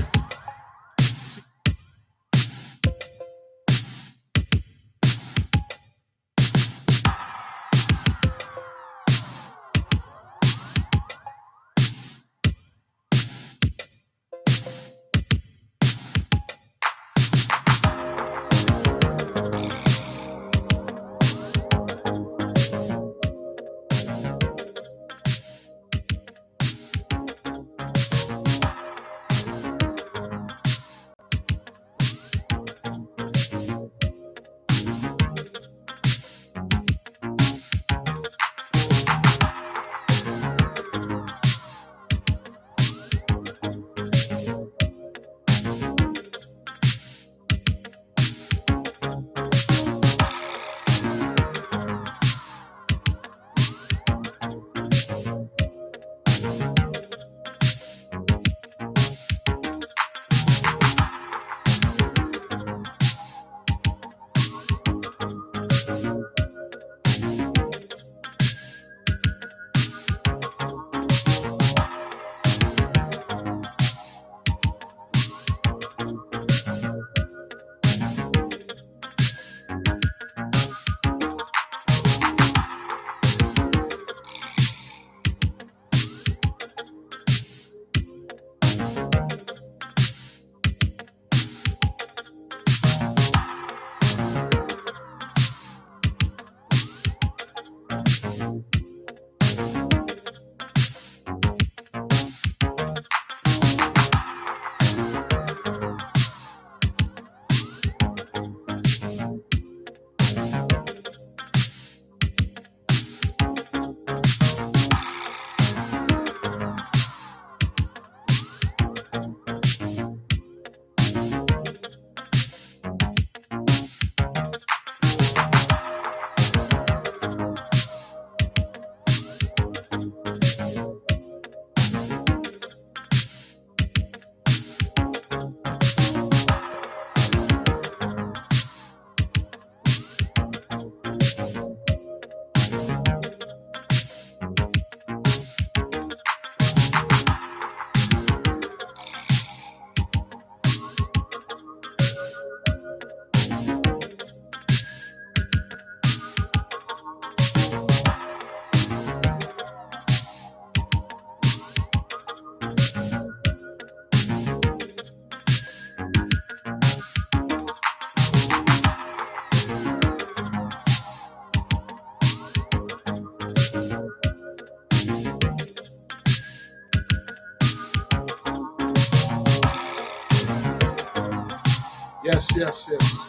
[SPEAKER 1] yes, yes.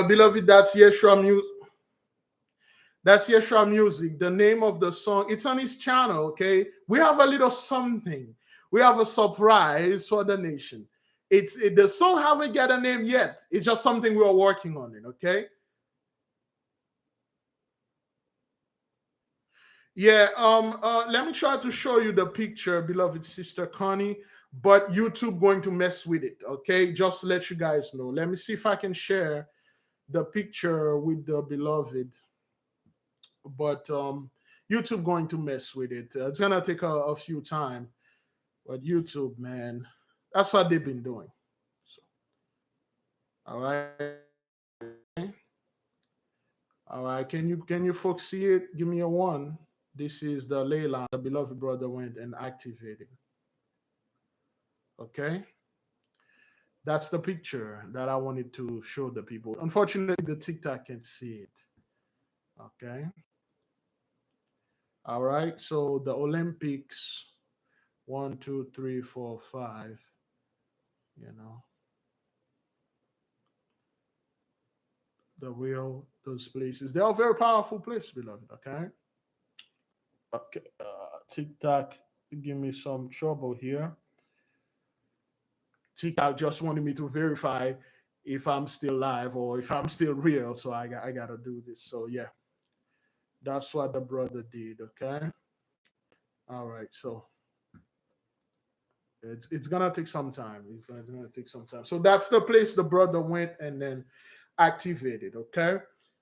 [SPEAKER 1] Beloved, that's Yeshua music. That's Yeshua music. The name of the song, it's on his channel, okay? We have a little something. We have a surprise for the nation. The song haven't got a name yet. It's just something we're working on it, okay? Yeah, let me try to show you the picture, beloved sister Connie, but YouTube going to mess with it, okay? Just to let you guys know. Let me see if I can share the picture with the beloved, but YouTube going to mess with it. It's gonna take a few time, but YouTube, man, that's what they've been doing. So, all right, all right. Can you folks see it? Give me a one. This is the ley line. The beloved brother went and activated. Okay, that's the picture that I wanted to show the people. Unfortunately, the TikTok can't see it. Okay. All right. So the Olympics, 1, 2, 3, 4, 5. You know, those places. They are very powerful places, beloved. Okay. Okay. TikTok, give me some trouble here. TikTok just wanted me to verify if I'm still live or if I'm still real. So I gotta do this. So yeah, that's what the brother did. Okay. All right. So it's gonna take some time. It's gonna take some time. So that's the place the brother went and then activated. Okay.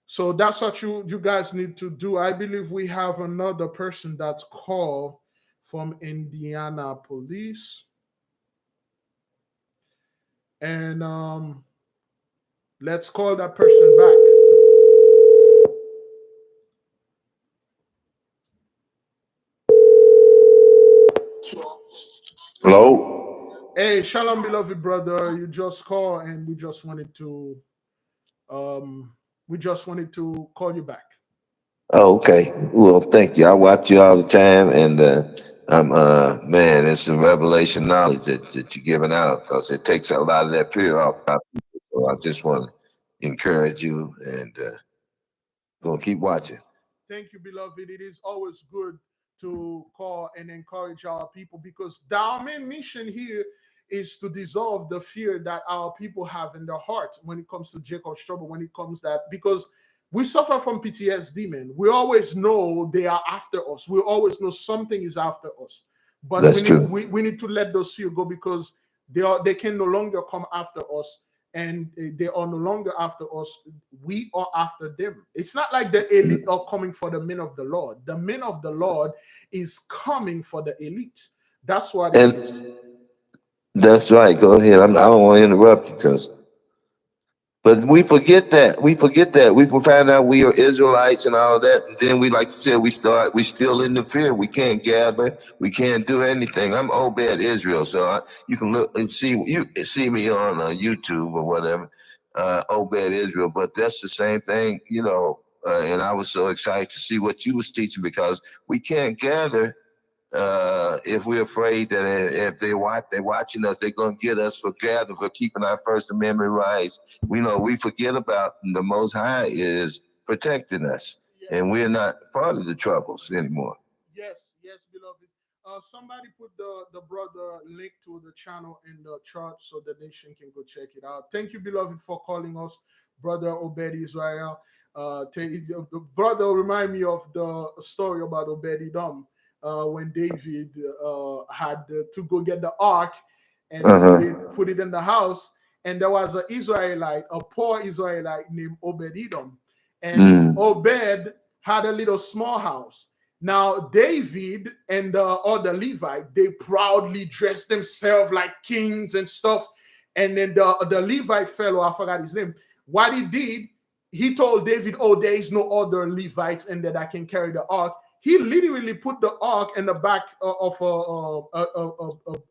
[SPEAKER 1] So that's what you guys need to do. I believe we have another person that's called from Indiana police. And let's call that person back.
[SPEAKER 8] Hello?
[SPEAKER 1] Hey, shalom, beloved brother. You just called and um we just wanted to call you back.
[SPEAKER 8] Oh, okay. Well, thank you. I watch you all the time, and I'm man, it's some revelation knowledge that you're giving out because it takes a lot of that fear off our people. So I just want to encourage you and gonna keep watching.
[SPEAKER 1] Thank you, beloved. It is always good to call and encourage our people because our main mission here is to dissolve the fear that our people have in their heart when it comes to Jacob's trouble, when it comes that because we suffer from PTSD, man. We always know they are after us. We always know something is after us. But
[SPEAKER 8] That's true.
[SPEAKER 1] we need to let those fear go because they can no longer come after us and they are no longer after us. We are after them. It's not like the elite are coming for the men of the Lord. The men of the Lord is coming for the elite. That's what it is.
[SPEAKER 8] And that's right. Go ahead. I don't want to interrupt you because. But we forget that. We forget that. We find out we are Israelites and all that. And then we, like you said, we still in the fear. We can't gather. We can't do anything. I'm Obed Israel. So you can look and see me on YouTube or whatever, Obed Israel. But that's the same thing, and I was so excited to see what you was teaching because we can't gather if we're afraid that if they're watching us, they're gonna get us for keeping our First Amendment rights. We forget about the Most High is protecting us,
[SPEAKER 1] Yes.
[SPEAKER 8] and we're not part of the troubles anymore.
[SPEAKER 1] Yes, yes, beloved. Somebody put the brother link to the channel in the chart so the nation can go check it out. Thank you, beloved, for calling us, brother Obed Israel. The brother remind me of the story about Obed-Edom when David had to go get the ark and put it in the house, and there was an Israelite, a poor Israelite named Obed-Edom, and Obed had a little small house. Now, David and the other Levite, they proudly dressed themselves like kings and stuff. And then the Levite fellow, I forgot his name, what he did, he told David, oh, there is no other Levites in there that can carry the ark. He literally put the ark in the back of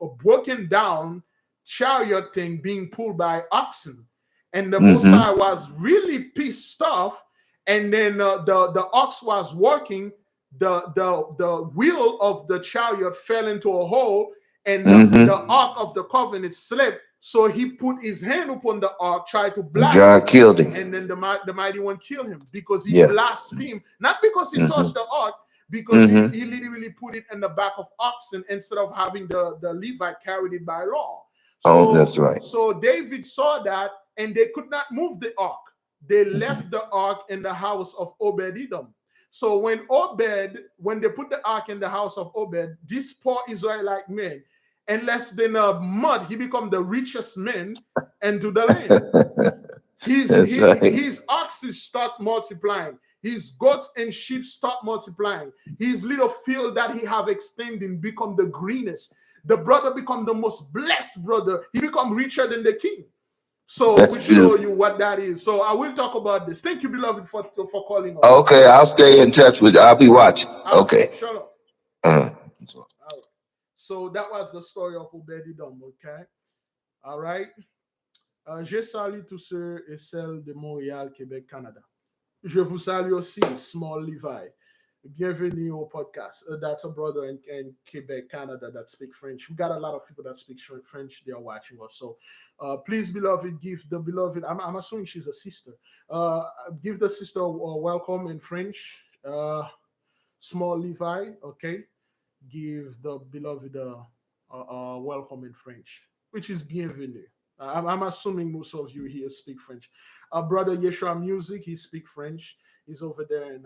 [SPEAKER 1] a broken down chariot thing being pulled by oxen. And the
[SPEAKER 8] Mm-hmm.
[SPEAKER 1] Mosai was really pissed off. And then the ox was working. the wheel of the chariot fell into a hole, and the ark of the covenant slipped. So he put his hand upon the ark, tried to blast
[SPEAKER 8] God
[SPEAKER 1] it,
[SPEAKER 8] killed him.
[SPEAKER 1] and then the mighty one killed him because he
[SPEAKER 8] Yeah.
[SPEAKER 1] blasphemed, not because he touched the ark, because he literally put it in the back of oxen instead of having the Levite carried it by law. So,
[SPEAKER 8] that's right.
[SPEAKER 1] So David saw that, and they could not move the ark. They left the ark in the house of Obed-Edom. So when they put the ark in the house of Obed, this poor Israelite man, in less than a month, he become the richest man into the land. His oxen start multiplying. His goats and sheep start multiplying. His little field that he have extending become the greenest. The brother become the most blessed brother. He become richer than the king. So we show you what that is. So I will talk about this. Thank you, beloved, for calling us.
[SPEAKER 8] Okay, I'll stay in touch with you. I'll be watching. Okay.
[SPEAKER 1] Shalom.
[SPEAKER 8] Uh-huh.
[SPEAKER 1] All right. So that was the story of Obed-Edom, okay? All right. Je salue tous ceux et celles de Montréal, Québec, Canada. Je vous salue aussi, Small Levi. Bienvenue au podcast. That's a brother in Quebec, Canada that speak French. We got a lot of people that speak French. They are watching us. So please, beloved, give the beloved, I'm assuming she's a sister. Give the sister a welcome in French. Small Levi, okay? Give the beloved a welcome in French, which is bienvenue. I'm assuming most of you here speak French. Brother Yeshua Music, he speak French. He's over there in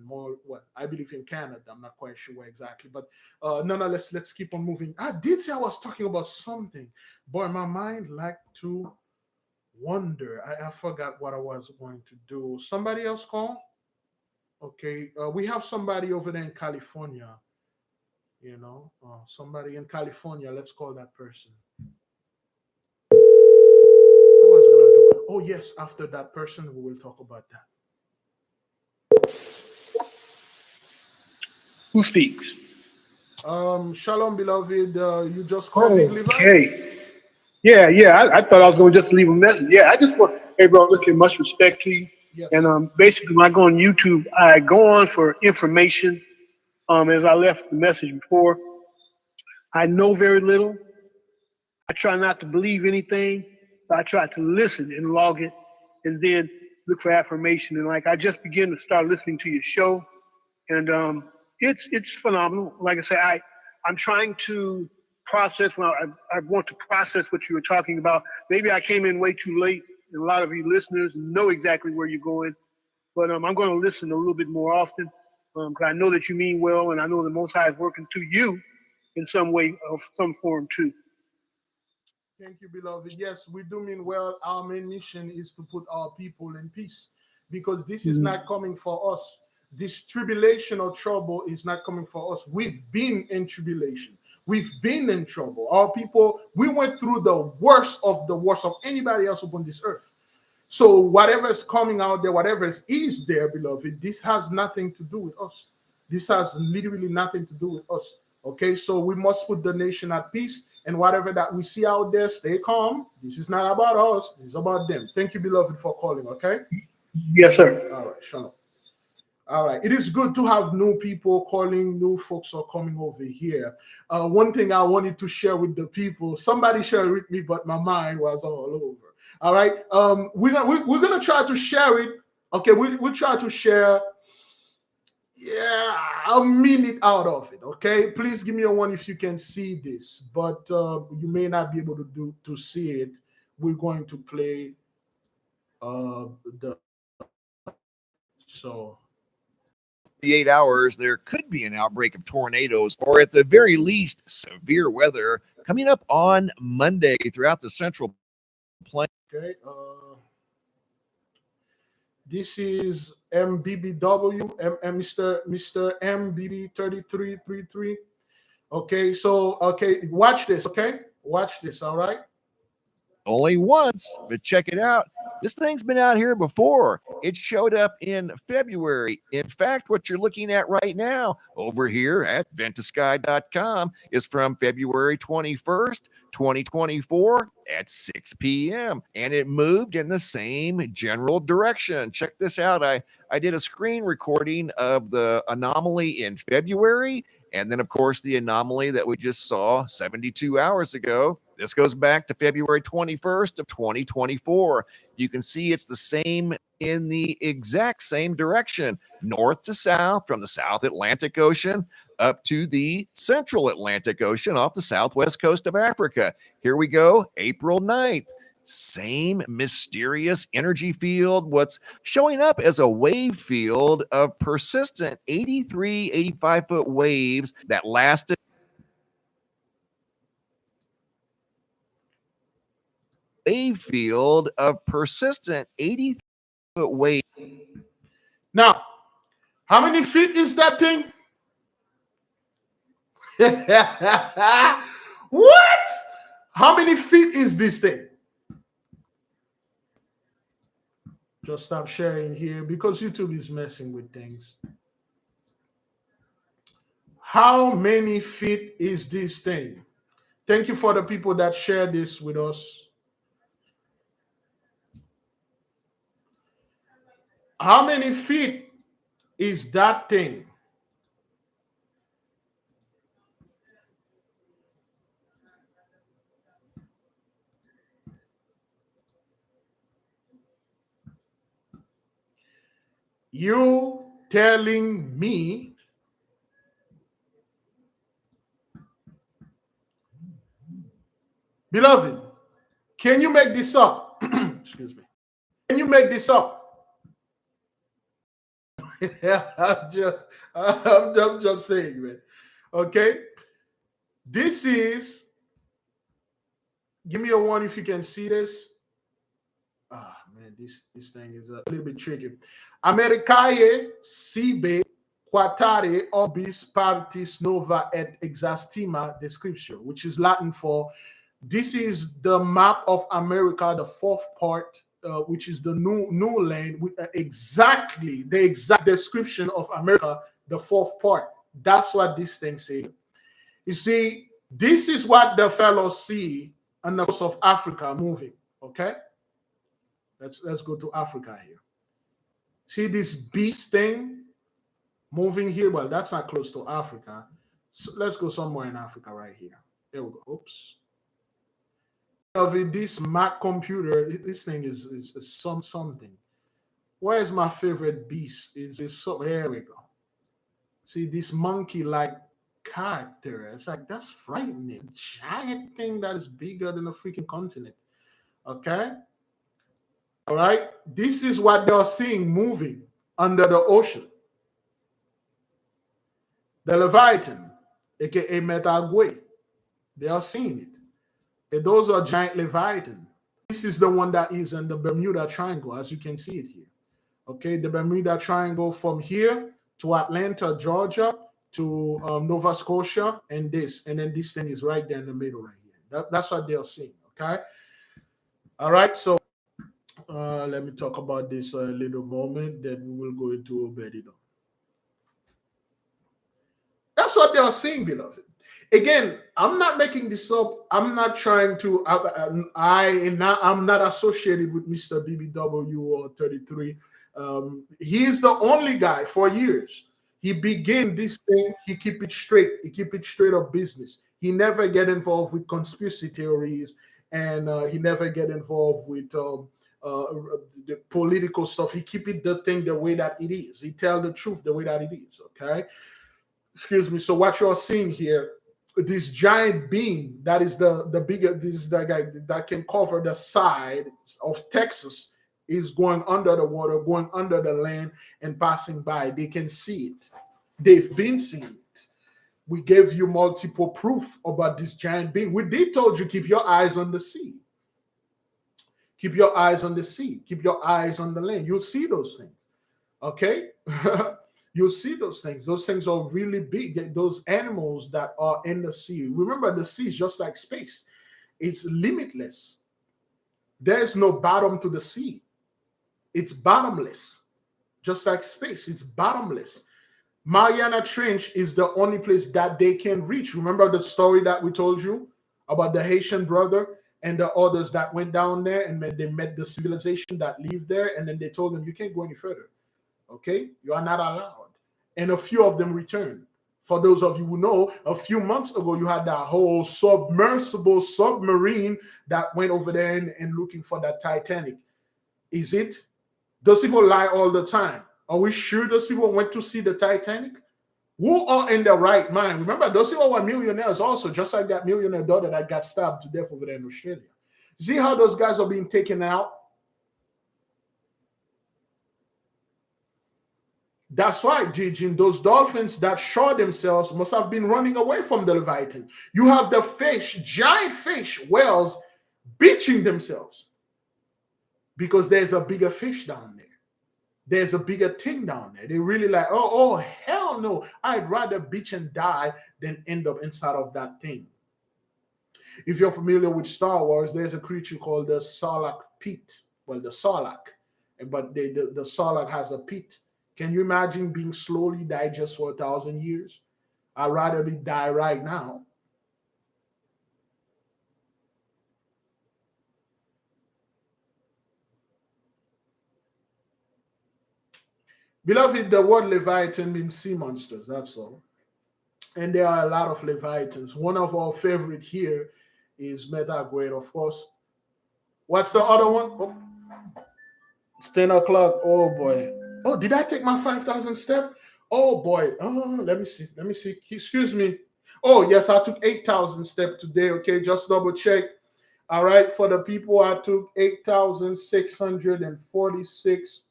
[SPEAKER 1] more, what I believe in Canada. I'm not quite sure where exactly, but nonetheless, let's keep on moving. I did say I was talking about something, but my mind liked to wonder. I forgot what I was going to do. Somebody else call? Okay, we have somebody over there in California. You know, somebody in California. Let's call that person. I was gonna do. Oh yes, after that person, we will talk about that.
[SPEAKER 9] Who speaks?
[SPEAKER 1] Shalom, beloved. You just called Big Levi?
[SPEAKER 9] Okay. Yeah. I thought I was going to just leave a message. Yeah, I just want, hey, bro, listen, much respect to you.
[SPEAKER 1] Yes.
[SPEAKER 9] And basically, when I go on YouTube, I go on for information. As I left the message before, I know very little. I try not to believe anything. I try to listen and log it, and then look for affirmation. And like I just began to start listening to your show, and it's phenomenal. Like I say, I'm trying to process. Well, I want to process what you were talking about. Maybe I came in way too late, and a lot of you listeners know exactly where you're going. But I'm going to listen a little bit more often because I know that you mean well, and I know the Most High is working through you in some way or some form too.
[SPEAKER 1] Thank you, beloved. Yes, we do mean well. Our main mission is to put our people in peace, because this is not coming for us. This tribulation or trouble is not coming for us. We've been in tribulation. We've been in trouble. Our people, we went through the worst of anybody else upon this earth. So whatever is coming out there, whatever is there, beloved, this has nothing to do with us. This has literally nothing to do with us. Okay, so we must put the nation at peace, and whatever that we see out there, stay calm. This is not about us. This is about them. Thank you, beloved, for calling. Okay.
[SPEAKER 9] Yes, sir.
[SPEAKER 1] All right, Shalom. All right. It is good to have new people calling, new folks are coming over here. One thing I wanted to share with the people, somebody shared with me, but my mind was all over. All right. We're gonna try to share it. Okay, we'll try to share a minute out of it. Okay, please give me a one if you can see this, but you may not be able to see it. We're going to play the so
[SPEAKER 10] 48 hours, there could be an outbreak of tornadoes, or at the very least, severe weather coming up on Monday throughout the central plain.
[SPEAKER 1] Okay. This is MBBW, Mr. MBB 3333. Okay, so watch this. Okay, watch this. All right.
[SPEAKER 10] Only once, but check it out. This thing's been out here before. It showed up in February. In fact, what you're looking at right now over here at ventusky.com is from February 21st, 2024 at 6 p.m. And it moved in the same general direction. Check this out. I did a screen recording of the anomaly in February, and then, of course, the anomaly that we just saw 72 hours ago. This goes back to February 21st of 2024. You can see it's the same in the exact same direction, north to south, from the South Atlantic Ocean up to the Central Atlantic Ocean off the southwest coast of Africa. Here we go, April 9th. Same mysterious energy field, what's showing up as a wave field of persistent 83, 85-foot waves that lasted. Wave field of persistent 83-foot wave.
[SPEAKER 1] Now, how many feet is that thing? What? How many feet is this thing? Just stop sharing here because YouTube is messing with things. How many feet is this thing? Thank you for the people that share this with us. How many feet is that thing? You telling me beloved, can you make this up? Excuse me. Can you make this up? I'm just saying, man. Okay. This is, give me a one if you can see this. Ah, man, this thing is a little bit tricky. Americae sibe quatare orbis partis nova et exastima descriptio, which is Latin for this is the map of America, the fourth part, which is the new land, exactly the exact description of America, the fourth part. That's what this thing says. You see, this is what the fellows see on the coast of Africa moving. Okay, let's go to Africa here. See this beast thing moving here? Well, that's not close to Africa. So let's go somewhere in Africa right here. There we go. Oops. Of this Mac computer, this thing is something. Where is my favorite beast? Is so here we go. See this monkey-like character. It's like that's frightening. Giant thing that is bigger than a freaking continent. Okay. All right, this is what they're seeing moving under the ocean. The Leviathan, aka Metagwe, they are seeing it. And those are giant Leviathan. This is the one that is in the Bermuda Triangle, as you can see it here. Okay, the Bermuda Triangle from here to Atlanta, Georgia, to Nova Scotia, and then this thing is right there in the middle right here. That's what they're seeing. Okay, all right, so. Let me talk about this a little moment, then we will go into Obed-Edom. That's what they are saying, beloved. Again, I'm not making this up. I'm not trying to. I'm not associated with Mr. BBW or 33. He is the only guy for years. He began this thing. He keep it straight. He keep it straight up business. He never get involved with conspiracy theories, and he never get involved with the political stuff. He keep it the thing the way that it is. He tell the truth the way that it is. Okay. Excuse me. So what you're seeing here, this giant being that is the bigger, this is the guy that can cover the side of Texas, is going under the water, going under the land and passing by. They can see it. They've been seeing it. We gave you multiple proof about this giant being. We did told you keep your eyes on the sea. Keep your eyes on the sea. Keep your eyes on the land. You'll see those things. Okay? You'll see those things. Those things are really big. Those animals that are in the sea. Remember, the sea is just like space. It's limitless. There's no bottom to the sea. It's bottomless, just like space. It's bottomless. Mariana Trench is the only place that they can reach. Remember the story that we told you about the Haitian brother and the others that went down there and they met the civilization that lived there, and then they told them, you can't go any further. Okay? You are not allowed. And a few of them returned. For those of you who know, a few months ago, you had that whole submersible submarine that went over there and looking for that Titanic. Is it? Those people lie all the time. Are we sure those people went to see the Titanic? Who are in their right mind? Remember, those people were millionaires also, just like that millionaire daughter that got stabbed to death over there in Australia. See how those guys are being taken out? That's right, Gigi. Those dolphins that shot themselves must have been running away from the Leviathan. You have the fish, giant fish, whales, beaching themselves because there's a bigger fish down there. There's a bigger thing down there. They really like, oh, hell no. I'd rather beach and die than end up inside of that thing. If you're familiar with Star Wars, there's a creature called the Sarlacc pit. Well, the Sarlacc. But the Sarlacc has a pit. Can you imagine being slowly digest for 1,000 years? I'd rather die right now. Beloved, the word Leviathan means sea monsters, that's all. And there are a lot of Leviathans. One of our favorite here is Metagrade, of course. What's the other one? Oh, it's 10 o'clock. Oh, boy. Oh, did I take my 5,000 step? Oh, boy. Oh, let me see. Let me see. Excuse me. Oh, yes, I took 8,000 step today. Okay, just double check. All right, for the people, I took 8,646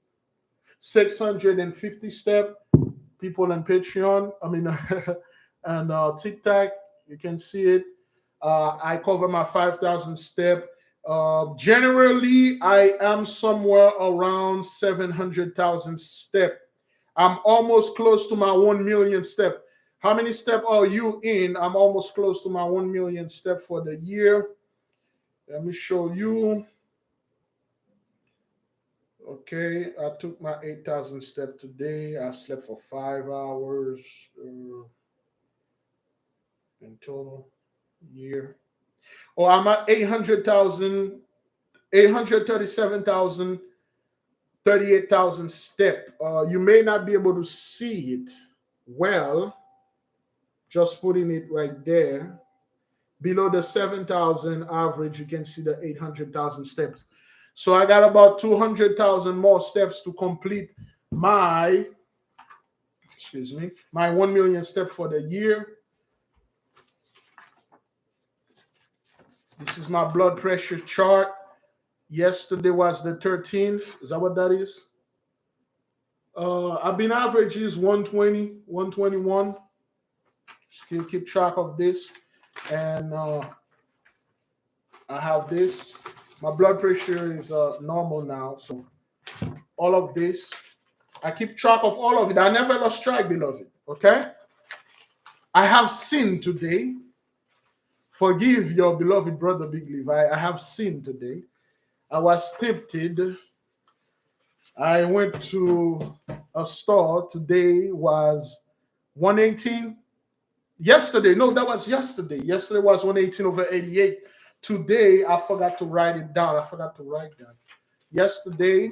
[SPEAKER 1] 650 step. People on Patreon, and TikTok, you can see it. I cover my 5,000 step. Generally, I am somewhere around 700,000 step. I'm almost close to my 1 million step. How many step are you in? I'm almost close to my 1 million step for the year. Let me show you. Okay, I took my 8,000 step today. I slept for 5 hours in total year. Oh, I'm at 800,000, 837,000, 38,000 step. You may not be able to see it well. Just putting it right there. Below the 7,000 average, you can see the 800,000 steps. So I got about 200,000 more steps to complete my 1 million step for the year. This is my blood pressure chart. Yesterday was the 13th. Is that what that is? I've been averaging 120, 121. Still keep track of this. And I have this. My blood pressure is normal now. So all of this, I keep track of all of it. I never lost track, beloved. Okay? I have sinned today. Forgive your beloved brother, Big Levi. I have sinned today. I was tempted. I went to a store. Today was 118. Yesterday, no, that was yesterday. Yesterday was 118 over 88. Today, I forgot to write it down. I forgot to write that. Yesterday,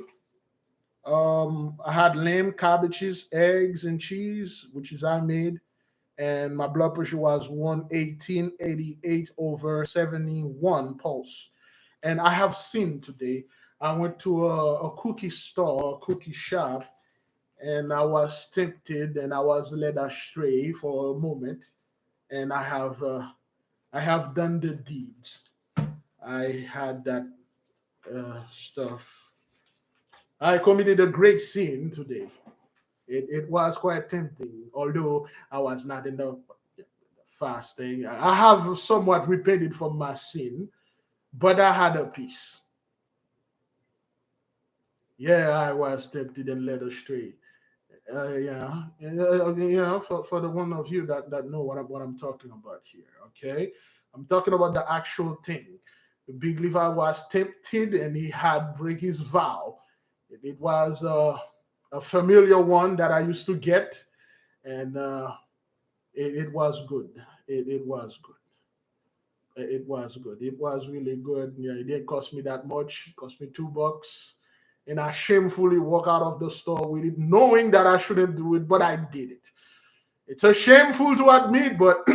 [SPEAKER 1] I had lamb, cabbages, eggs, and cheese, which is I made. And my blood pressure was 118/88 over 71 pulse. And I have sinned today. I went to a cookie store, a cookie shop, and I was tempted and I was led astray for a moment. And I have done the deeds. I had that stuff. I committed a great sin today. It was quite tempting, although I was not in the fasting. I have somewhat repented from my sin, but I had a peace. Yeah, I was tempted and led astray. Yeah, for the one of you that know what I'm talking about here, okay? I'm talking about the actual thing. The Big Levi was tempted and he had break his vow. It was a familiar one that I used to get, and it was good. It was good. It was good. It was really good. Yeah, it didn't cost me that much. It cost me $2. And I shamefully walk out of the store with it, knowing that I shouldn't do it, but I did it. It's a shameful to admit, but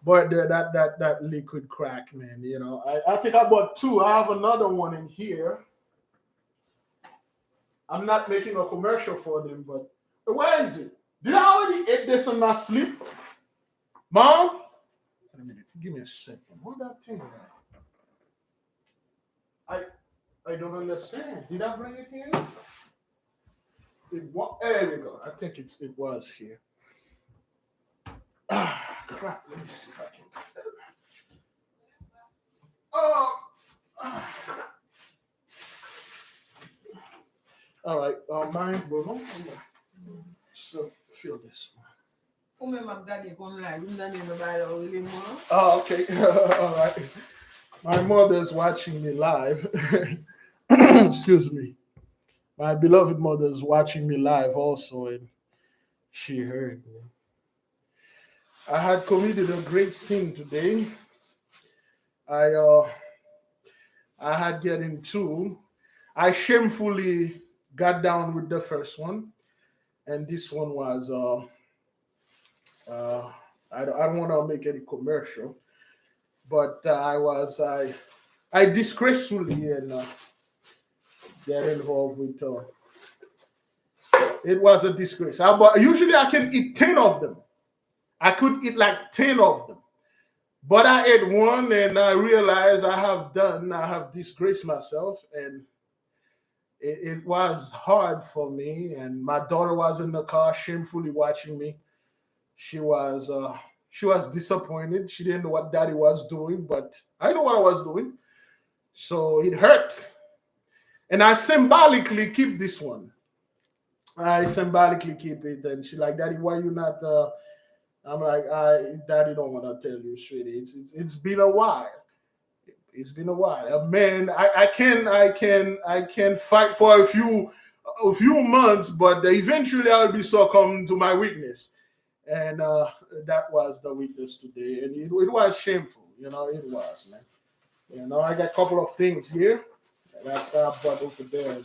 [SPEAKER 1] but that liquid crack, man. I think I bought two. I have another one in here. I'm not making a commercial for them, but where is it? Did I already eat this in my sleep? Mom? Wait a minute. Give me a second. What that thing? I don't understand. Did I bring it here? There we go. I think it was here. Ah, crap. Let me see if I can. Oh. All right. Mine, Bruno. So feel this one. Oh, okay. All right. My mother's watching me live. Excuse me. My beloved mother's watching me live also, and she heard me. I had committed a great sin today. I had get into. I shamefully got down with the first one, and this one was I don't want to make any commercial, but I disgracefully and get involved with. It was a disgrace. Usually I can eat 10 of them. I could eat like 10 of them. But I ate one and I realized I have disgraced myself, and it was hard for me. And my daughter was in the car shamefully watching me. She was disappointed. She didn't know what daddy was doing, but I know what I was doing. So it hurt. And I symbolically keep this one. I symbolically keep it. And she like, Daddy, why you not I'm like, Daddy don't want to tell you, sweetie. It's been a while. It's been a while. Man, I can fight for a few months, but eventually I'll be succumbing to my weakness. And that was the weakness today. And it was shameful, it was, man. I got a couple of things here that I brought over there.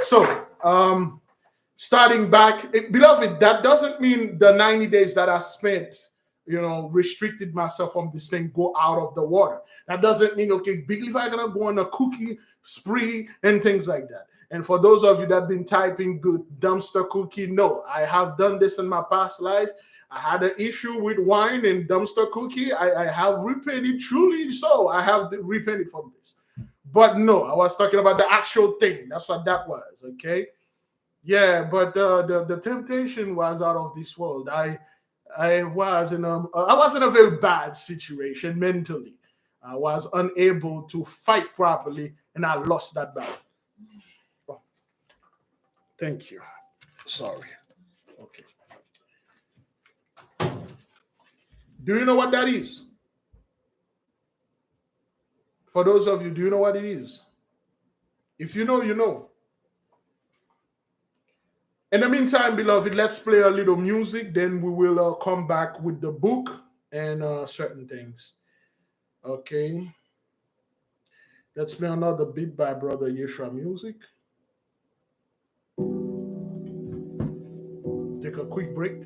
[SPEAKER 1] So, starting back, beloved, that doesn't mean the 90 days that I spent, restricted myself from this thing, go out of the water. That doesn't mean, okay, Big Leaf, I'm going to go on a cookie spree and things like that. And for those of you that have been typing good dumpster cookie, no, I have done this in my past life. I had an issue with wine and dumpster cookie. I have repented, truly so. I have repented from this. But no, I was talking about the actual thing. That's what that was, okay? Yeah, but the temptation was out of this world. I was in a very bad situation mentally. I was unable to fight properly, and I lost that battle. Oh, thank you. Sorry. Okay. Do you know what that is? For those of you, do you know what it is? If you know, you know. In the meantime, beloved, let's play a little music. Then we will come back with the book and certain things. Okay. Let's play another beat by Brother Yeshua Music. Take a quick break.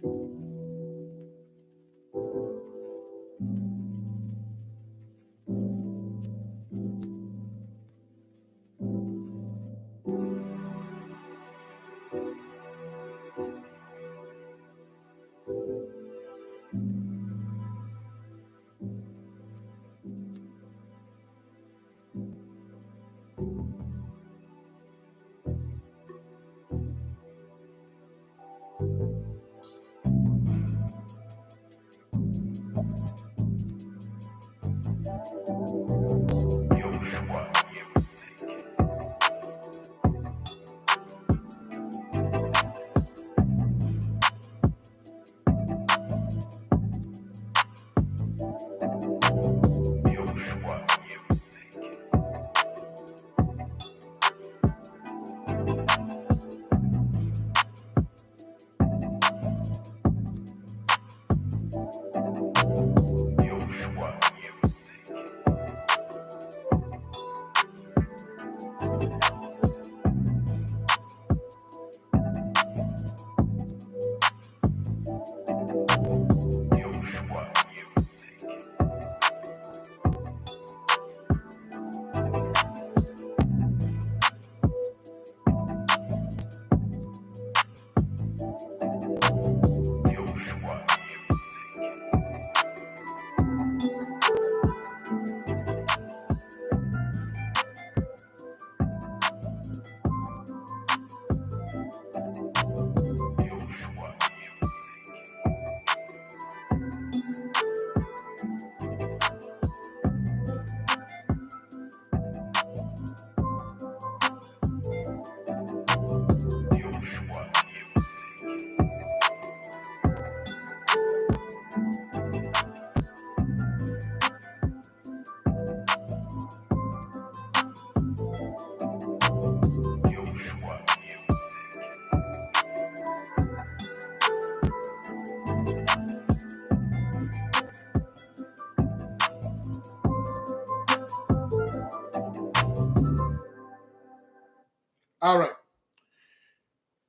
[SPEAKER 1] All right.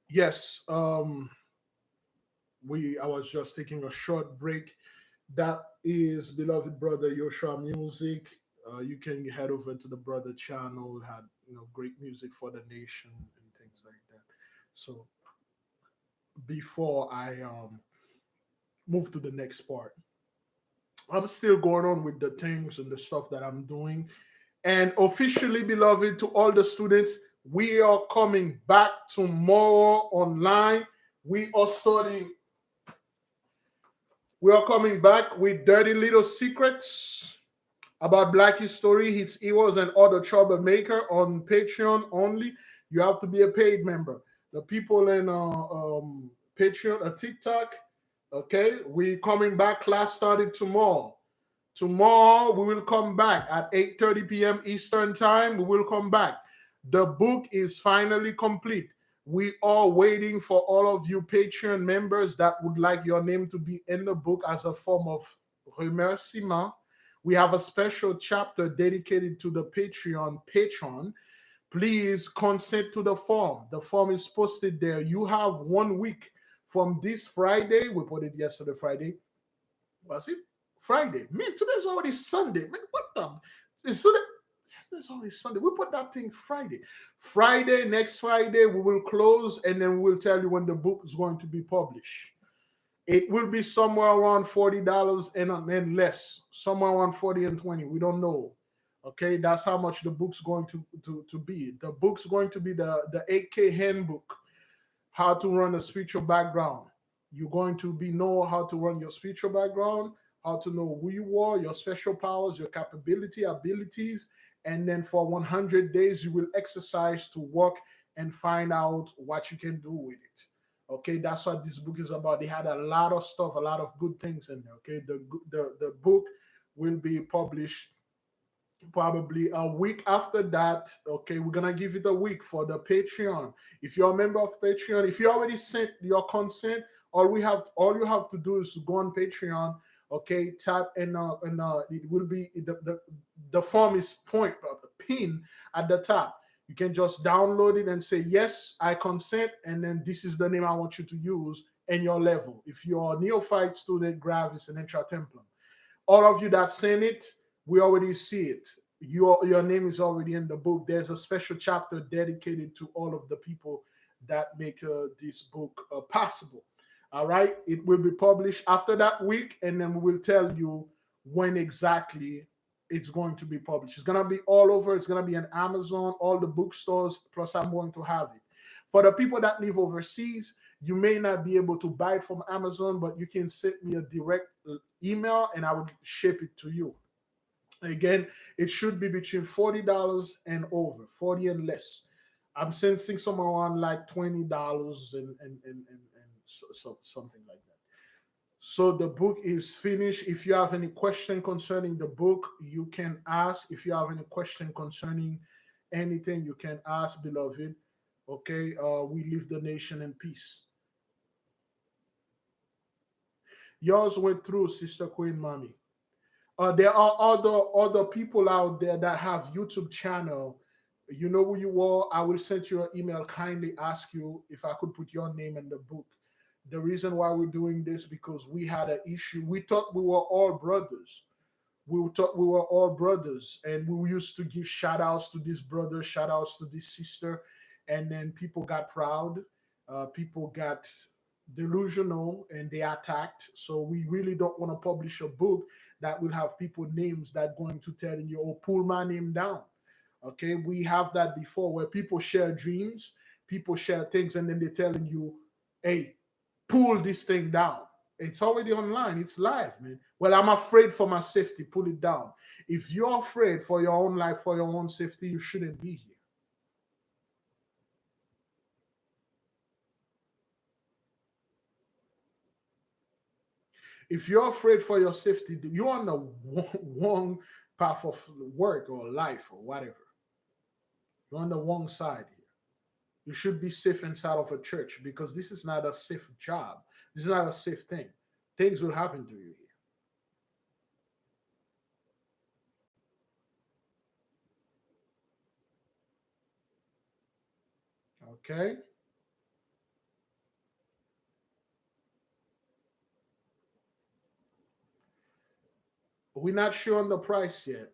[SPEAKER 1] Yes. I was just taking a short break. That is beloved brother Joshua music. You can head over to the brother channel. Had great music for the nation and things like that. So before I move to the next part, I'm still going on with the things and the stuff that I'm doing. And officially, beloved, to all the students, we are coming back tomorrow online. We are starting. We are coming back with Dirty Little Secrets about Black history, its heroes, and other troublemaker on Patreon only. You have to be a paid member. The people in Patreon, TikTok, okay, we coming back. Class started tomorrow. Tomorrow we will come back at 8:30 p.m. Eastern time. We will come back. The book is finally complete. We are waiting for all of you Patreon members that would like your name to be in the book as a form of remerciement. We have a special chapter dedicated to the Patreon patron. Please consent to the form. The form is posted there. You have 1 week from this Friday. We put it yesterday, Friday. Was it? Friday. Man, today's already Sunday. Man, what the? Today's already Sunday. We put that thing Friday. Friday, next Friday, we will close and then we'll tell you when the book is going to be published. It will be somewhere around $40 and less. Somewhere around 40 and 20. We don't know. Okay, that's how much the book's going to be. The book's going to be the 8K handbook, how to run a spiritual background. You're going to know how to run your spiritual background, how to know who you are, your special powers, your capability, abilities, and then for 100 days you will exercise to work and find out what you can do with it. Okay, that's what this book is about. They had a lot of stuff, a lot of good things in there. Okay, the book will be published probably a week after that. Okay, we're gonna give it a week for the Patreon. If you're a member of Patreon, if you already sent your consent, all you have to do is to go on Patreon. Okay, tap and it will be the form is pinned at the top. You can just download it and say yes, I consent, and then this is the name I want you to use and your level. If you're a neophyte, student, gravis, and intra-templum, all of you that sent it, we already see it. Your name is already in the book. There's a special chapter dedicated to all of the people that make this book possible. All right, it will be published after that week, and then we will tell you when exactly it's going to be published. It's going to be all over. It's going to be on Amazon, all the bookstores, plus I'm going to have it. For the people that live overseas, you may not be able to buy it from Amazon, but you can send me a direct email and I will ship it to you. Again, it should be between $40 and over, 40 and less. I'm sensing somewhere around like $20 and so something like that. So the book is finished. If you have any question concerning the book, you can ask. If you have any question concerning anything, you can ask, beloved. Okay, we leave the nation in peace. Yours went through, Sister Queen Mommy. There are other people out there that have YouTube channel. You know who you are. I will send you an email. Kindly ask you if I could put your name in the book. The reason why we're doing this because we had an issue. We thought we were all brothers. We thought we were all brothers, and we used to give shout outs to this brother, shout outs to this sister, and then people got proud. People got delusional and they attacked. So we really don't want to publish a book that will have people names that going to telling you, oh, pull my name down. Okay, we have that before where people share dreams, people share things, and then they're telling you, hey, pull this thing down. It's already online, it's live, man. Well, I'm afraid for my safety, pull it down. If you're afraid for your own life, for your own safety, you shouldn't be here. If you're afraid for your safety, you're on the wrong path of work or life or whatever. You're on the wrong side here. You should be safe inside of a church because this is not a safe job. This is not a safe thing. Things will happen to you here. Okay? We're not sure on the price yet.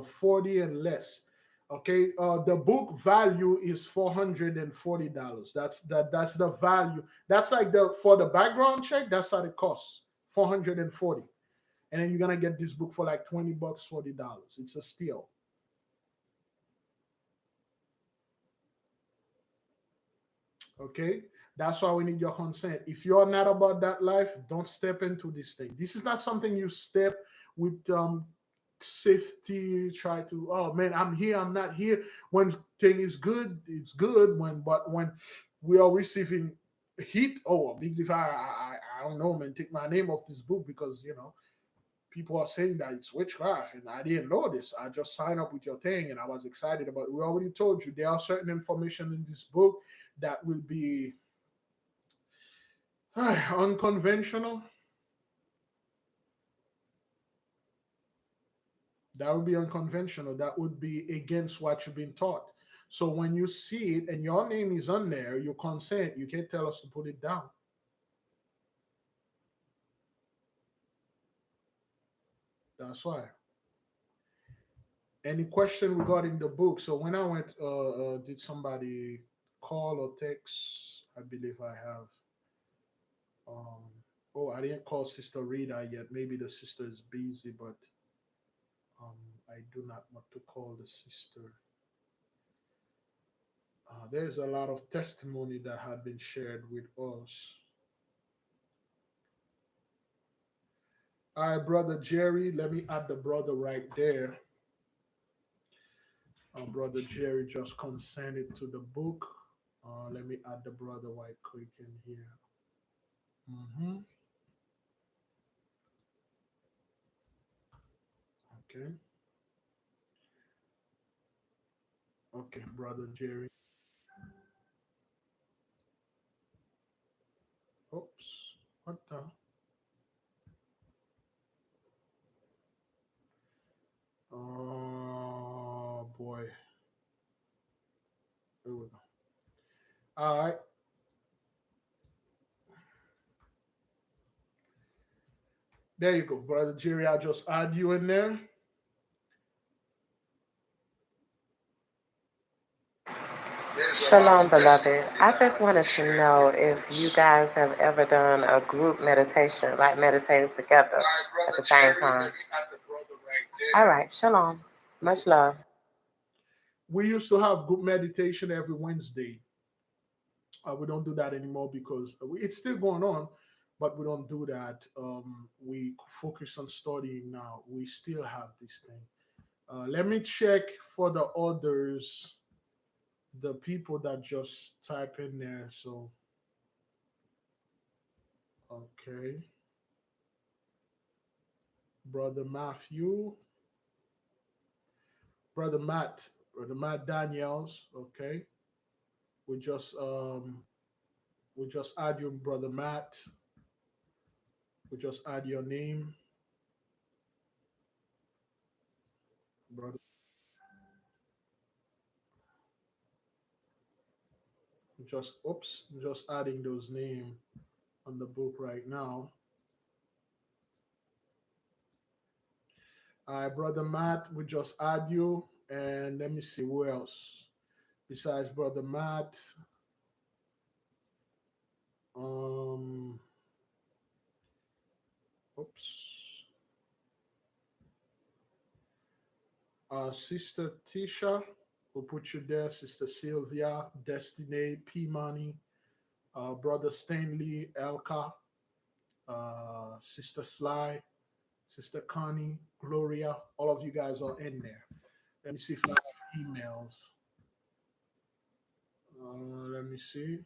[SPEAKER 1] 40 and less. Okay. The book value is $440. That's the value. That's like the for the background check, that's how it costs. 440. And then you're gonna get this book for like 20 bucks, $40. It's a steal. Okay. That's why we need your consent. If you're not about that life, don't step into this thing. This is not something you step with safety, try to, oh man, I'm here, I'm not here. When thing is good, it's good. But when we are receiving heat, oh, big if I don't know, man, take my name off this book because people are saying that it's witchcraft and I didn't know this. I just signed up with your thing and I was excited about it. We already told you there are certain information in this book that will be unconventional. That would be unconventional. That would be against what you've been taught. So when you see it and your name is on there, you consent. You can't tell us to put it down. That's why. Any question regarding the book? So when I went, did somebody call or text? I believe I have. Um, oh, I didn't call Sister Rita yet. Maybe the sister is busy, but I do not want to call the sister. There's a lot of testimony that had been shared with us. All right, Brother Jerry, let me add the brother right there. Brother Jerry just consented to the book. Let me add the brother right quick in here. Okay. Okay, Brother Jerry. Oops. What the? Oh, boy. Here we go. All right. There you go, Brother Jerry. I'll just add you in there.
[SPEAKER 11] Shalom, beloved. I just wanted to know if you guys have ever done a group meditation, like meditated together at the same time. All right, shalom. Much love.
[SPEAKER 1] We used to have group meditation every Wednesday. We don't do that anymore because it's still going on, but we don't do that. We focus on studying now. We still have this thing. Let me check for the others, the people that just type in there. So, okay. Brother Matthew, Brother Matt Daniels. Okay. We just add you, Brother Matt. We just add your name, brother. Just adding those names on the book right now. All right, Brother Matt, we just add you. And let me see who else besides Brother Matt. Um, oops. Sister Tisha, we'll put you there. Sister Sylvia, Destiny, P Money, Brother Stanley, Elka, Sister Sly, Sister Connie, Gloria. All of you guys are in there. Let me see if I have emails. Let me see.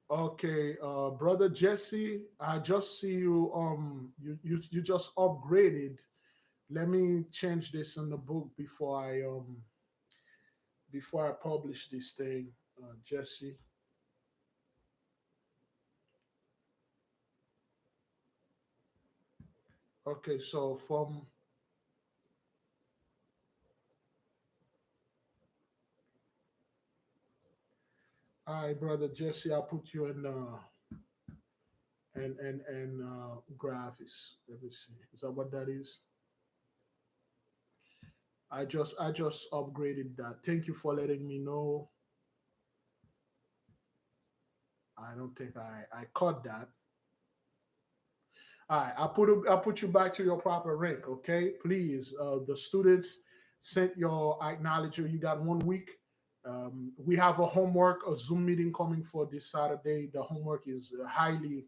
[SPEAKER 1] Okay, Brother Jesse, I just see you. You just upgraded. Let me change this in the book before I publish this thing, Jesse. Okay, so from all right, Brother Jesse, I'll put you in and graphics. Let me see. Is that what that is? I just upgraded that. Thank you for letting me know. I don't think I caught that. All right, I'll put you back to your proper rank. Okay, please. The students sent your acknowledgement. You got 1 week. We have a homework, a Zoom meeting coming for this Saturday. The homework is highly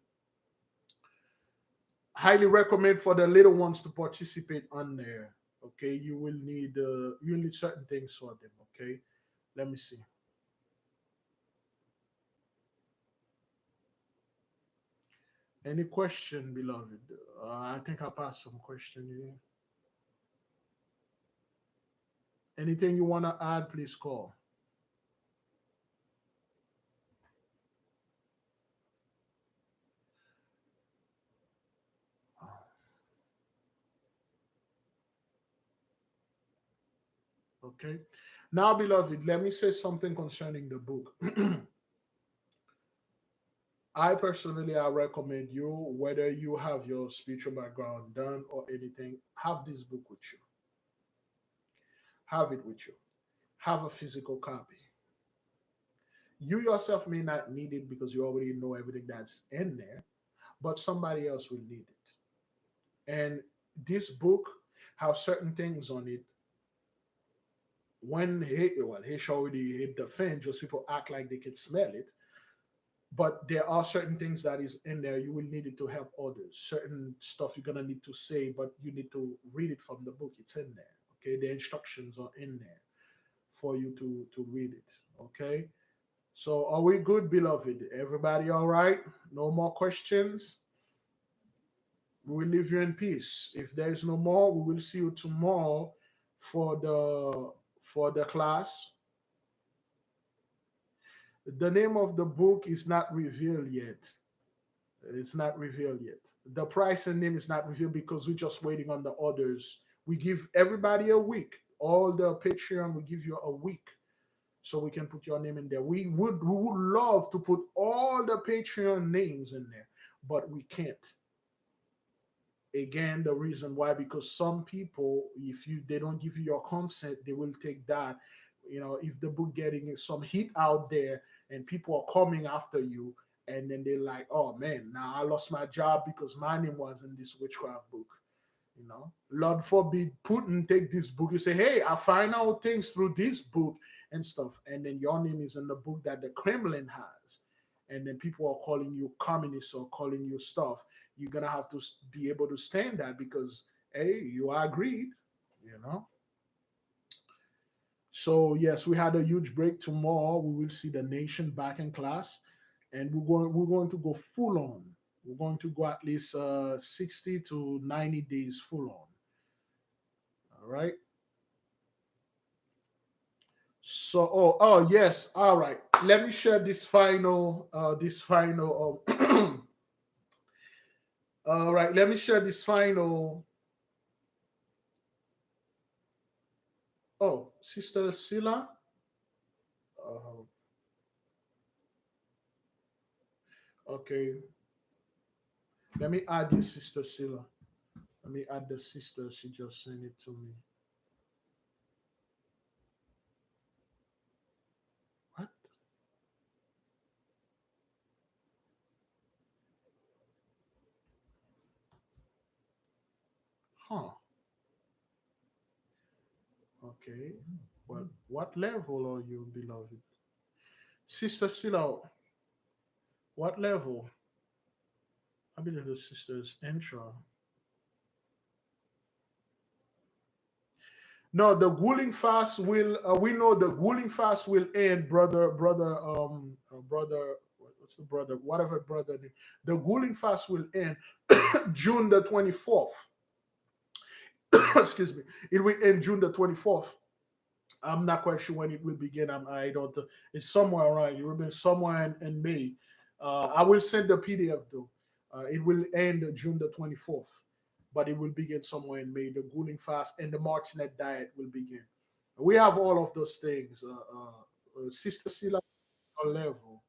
[SPEAKER 1] recommend for the little ones to participate on there. Okay, you need certain things for them. Okay, let me see. Any question, beloved? I think I passed some question here. Anything you want to add, please call. Okay. Now, beloved, let me say something concerning the book. I recommend you, whether you have your spiritual background done or anything, have this book with you. Have it with you. Have a physical copy. You yourself may not need it because you already know everything that's in there, but somebody else will need it. And this book has certain things on it. When he already hit the fan, just people act like they can smell it. But there are certain things that is in there you will need it to help others. Certain stuff you're gonna need to say, but you need to read it from the book. It's in there. Okay, the instructions are in there for you to read it. Okay. So are we good, beloved? Everybody all right? No more questions? We will leave you in peace. If there is no more, we will see you tomorrow for the class. The name of the book is not revealed yet. It's not revealed yet. The price and name is not revealed because we're just waiting on the orders. We give everybody a week. All the Patreon, we give you a week so we can put your name in there. We would love to put all the Patreon names in there, but we can't. Again, the reason why, because some people, if they don't give you your consent, they will take that. If the book getting some heat out there and people are coming after you, and then they're like, oh man, now I lost my job because my name was in this witchcraft book. Lord forbid Putin take this book. You say, hey, I find out things through this book and stuff, and then your name is in the book that the Kremlin has, and then people are calling you communist or calling you stuff. You're gonna have to be able to stand that because hey, you agreed. you know so yes, we had a huge break. Tomorrow we will see the nation back in class, and we're going to go full on. We're going to go at least 60 to 90 days full on. All right. So, oh yes, all right. Let me share this final all right, let me share this final. Oh, Sister Sila. Uh, okay, let me add you, Sister Sila. Let me add the sister. She just sent it to me. What? Huh. Okay. Well, what level are you, beloved? Sister Silla, what level? I believe the sister's intro. No, the grueling fast will. We know the grueling fast will end, brother. What's the brother? Whatever brother. The grueling fast will end June the 24th. Excuse me. It will end June the 24th. I'm not quite sure when it will begin. I don't. It's somewhere around. It will be somewhere in May. I will send the PDF though. It will end June the 24th, but it will begin somewhere in May. The grueling fast and the Martinet diet will begin. We have all of those things. Sister Silla level.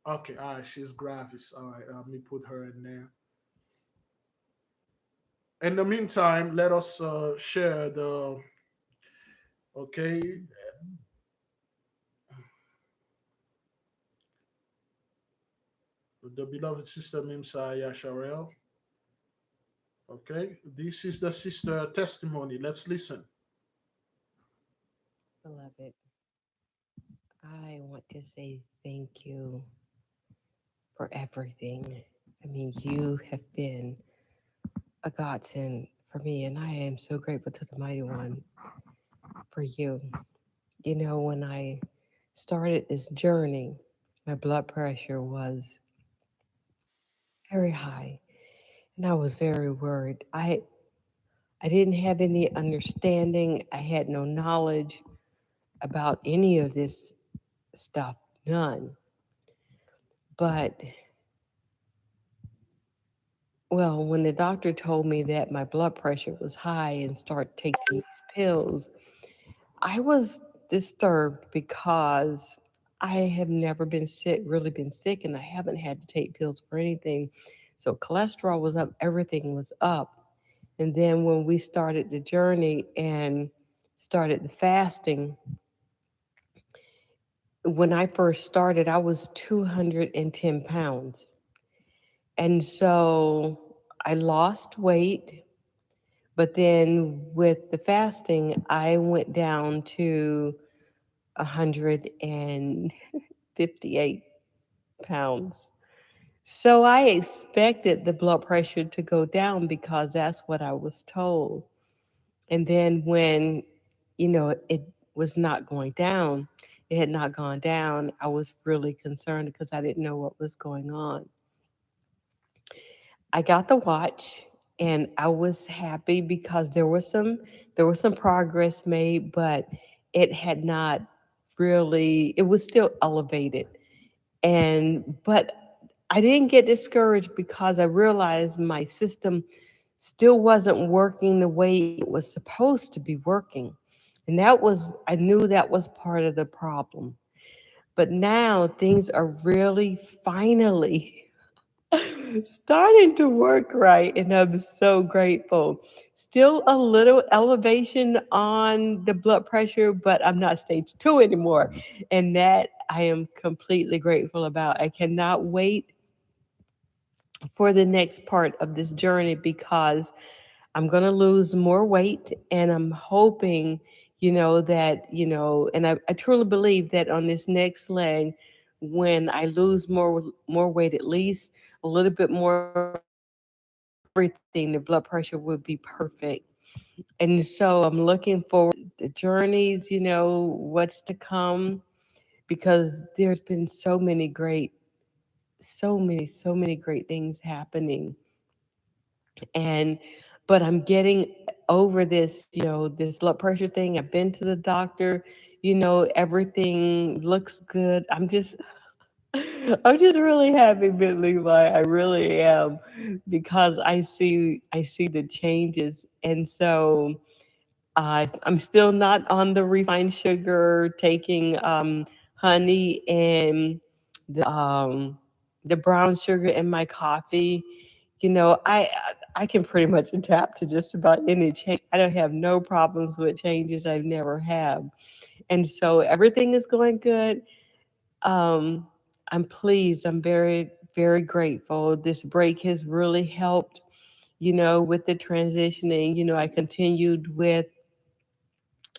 [SPEAKER 1] Okay, all right, she's Gravis. All right, let me put her in there. In the meantime, let us share the. Okay, the beloved sister Mimsa Yasharel. Okay, this is the sister testimony. Let's listen.
[SPEAKER 12] Beloved, I want to say thank you for everything. I mean, you have been a godsend for me, and I am so grateful to the Mighty One for you. You know, when I started this journey, my blood pressure was very high, and I was very worried. I didn't have any understanding. I had no knowledge about any of this stuff, none. But well, when the doctor told me that my blood pressure was high and start taking these pills, I was disturbed because I have never been sick, really been sick, and I haven't had to take pills for anything. So cholesterol was up, everything was up. And then when we started the journey and started the fasting, when I first started, I was 210 pounds. And so I lost weight. But then with the fasting, I went down to 158 pounds. So I expected the blood pressure to go down because that's what I was told. And then when, it was not going down, it had not gone down, I was really concerned because I didn't know what was going on. I got the watch and I was happy because there was some progress made, but it had not really, it was still elevated. But I didn't get discouraged because I realized my system still wasn't working the way it was supposed to be working. And I knew that was part of the problem. But now things are really finally starting to work right, and I'm so grateful. Still a little elevation on the blood pressure, but I'm not stage 2 anymore. And that I am completely grateful about. I cannot wait for the next part of this journey because I'm going to lose more weight, and I'm hoping, and I truly believe that on this next leg, when I lose more weight, at least a little bit more everything, the blood pressure would be perfect. And so I'm looking forward to the journeys, what's to come, because there's been so many great things happening. And but I'm getting over this, this blood pressure thing. I've been to the doctor, everything looks good. I'm just really happy, Bit Levi. I really am because I see the changes. And so I'm still not on the refined sugar, taking honey and the brown sugar in my coffee. You know, I can pretty much adapt to just about any change. I don't have no problems with changes. I've never have. And so everything is going good. I'm pleased. I'm very, very grateful. This break has really helped, you know, with the transitioning. You know, I continued with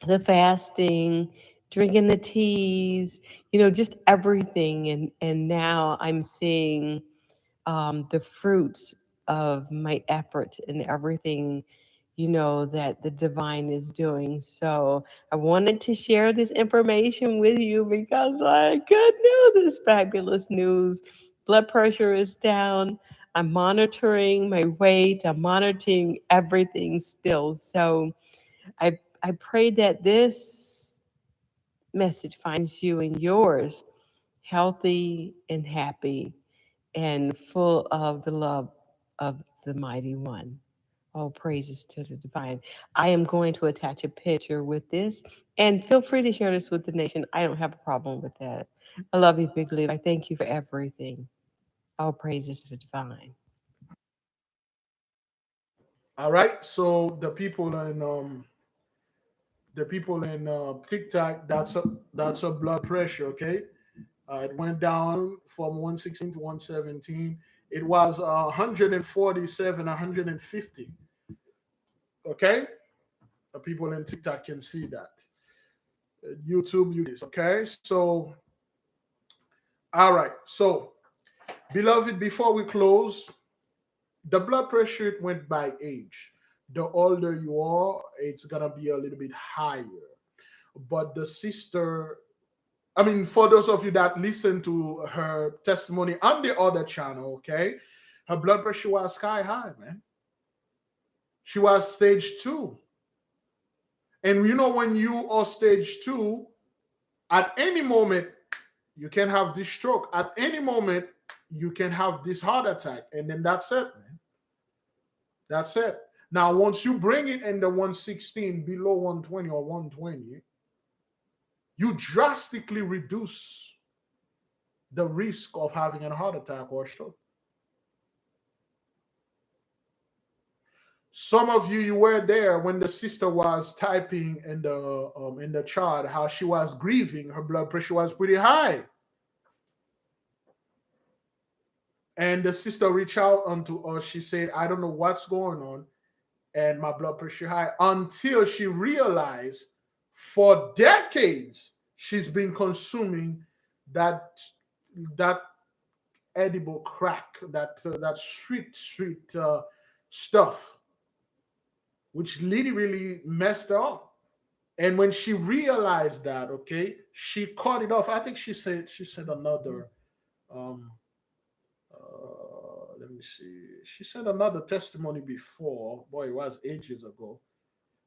[SPEAKER 12] the fasting, drinking the teas, you know, just everything. And now I'm seeing the fruits of my efforts and everything, you know, that the divine is doing. So I wanted to share this information with you because I good news, this fabulous news. Blood pressure is down. I'm monitoring my weight. I'm monitoring everything still. So I pray that this message finds you and yours healthy and happy and full of the love of the mighty one. All praises to the divine. I am going to attach a picture with this, and feel free to share this with the nation. I don't have a problem with that. I love you, Big League. I thank you for everything. All praises to the divine.
[SPEAKER 1] All right. So the people in TikTok, that's a blood pressure. Okay, it went down from 116 to 117. It was 147, 150. Okay, the people in TikTok can see that. YouTube, you this. Okay, so all right. So, beloved, before we close, the blood pressure went by age. The older you are, it's gonna be a little bit higher. But the sister, I mean, for those of you that listen to her testimony on the other channel, okay, her blood pressure was sky high, man. She was stage 2. And you know, when you are stage 2, at any moment, you can have this stroke. At any moment, you can have this heart attack. And then that's it, man. That's it. Now, once you bring it in the 116 below 120 or 120, you drastically reduce the risk of having a heart attack or stroke. Some of you were there when the sister was typing in the chart how she was grieving. Her blood pressure was pretty high, and the sister reached out unto us. She said, "I don't know what's going on, and my blood pressure high." Until she realized, for decades she's been consuming that that edible crack, that sweet stuff, which literally messed her up. And when she realized that, okay, she cut it off. I think she said another. Um, let me see. She said another testimony before. Boy, it was ages ago.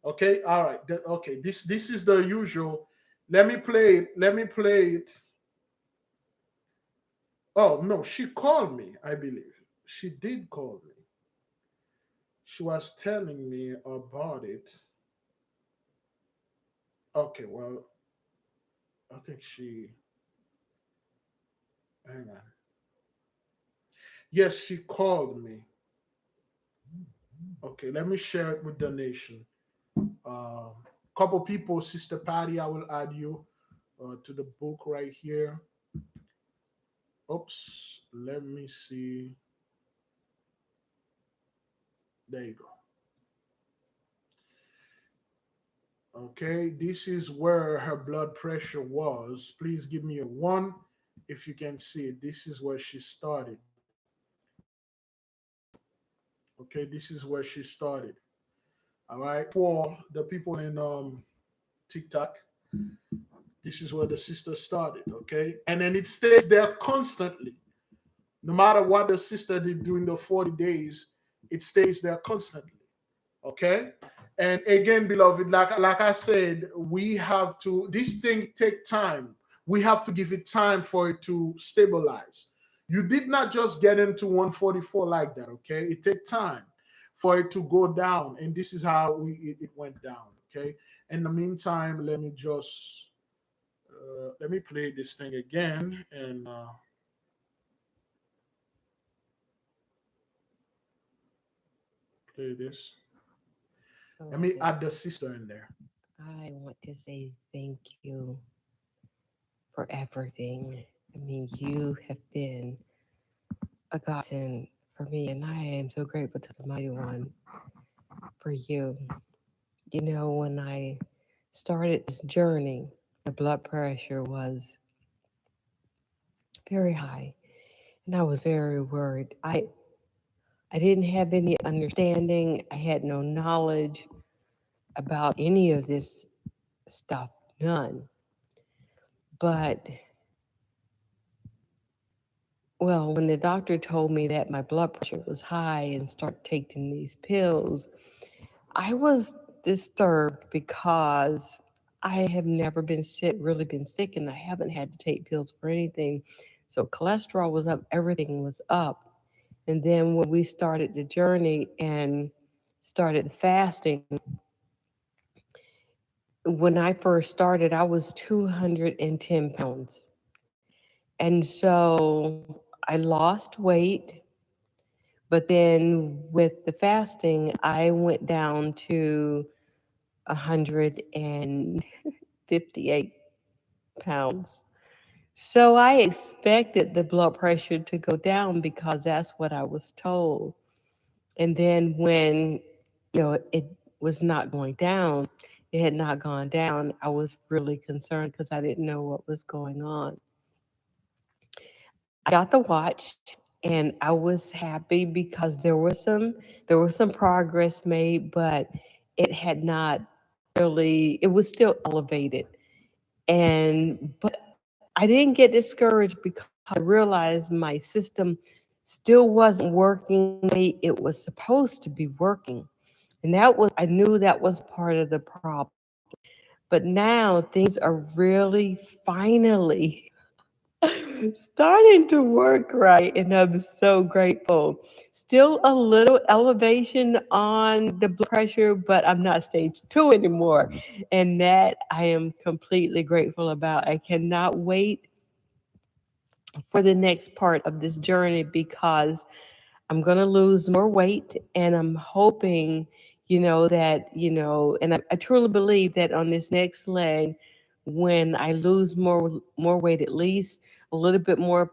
[SPEAKER 1] Okay, all right. Okay, this is the usual. Let me play it. Let me play it. Oh no, she called me. I believe she did call me. She was telling me about it. Okay, well, I think she. Hang on. Yes, she called me. Okay, let me share it with the nation. Couple people, Sister Patty, I will add you to the book right here. Oops, let me see. There you go. Okay, this is where her blood pressure was. Please give me a 1 if you can see it. This is where she started. Okay, this is where she started. All right, for the people in TikTok, this is where the sister started. Okay, and then it stays there constantly. No matter what the sister did during the 40 days, it stays there constantly. Okay. And again, beloved, like I said, we have to, this thing take time. We have to give it time for it to stabilize. You did not just get into 144 like that. Okay. It take time for it to go down. And this is how it went down. Okay. In the meantime, let me play this thing again. And play this.
[SPEAKER 12] Oh,
[SPEAKER 1] Let me
[SPEAKER 12] yeah.
[SPEAKER 1] add the sister in there.
[SPEAKER 12] I want to say thank you for everything. I mean, you have been a godsend for me, and I am so grateful to the Mighty One for you. You know, when I started this journey, the blood pressure was very high, and I was very worried. I didn't have any understanding. I had no knowledge about any of this stuff, none. But well, when the doctor told me that my blood pressure was high and start taking these pills, I was disturbed because I have never been sick, really been sick, and I haven't had to take pills for anything. So cholesterol was up, everything was up. And then when we started the journey and started fasting, when I first started, I was 210 pounds. And so I lost weight, but then with the fasting, I went down to 158 pounds. So I expected the blood pressure to go down because that's what I was told. And then when, it was not going down, it had not gone down, I was really concerned because I didn't know what was going on. I got the watch and I was happy because there was some progress made, but it had not really, it was still elevated. And but I didn't get discouraged because I realized my system still wasn't working the way it was supposed to be working. And I knew that was part of the problem. But now things are really finally starting to work right. And I'm so grateful. Still a little elevation on the blood pressure, but I'm not stage 2 anymore. And that I am completely grateful about. I cannot wait for the next part of this journey because I'm going to lose more weight and I'm hoping, that, and I truly believe that on this next leg, when I lose more weight, at least a little bit more,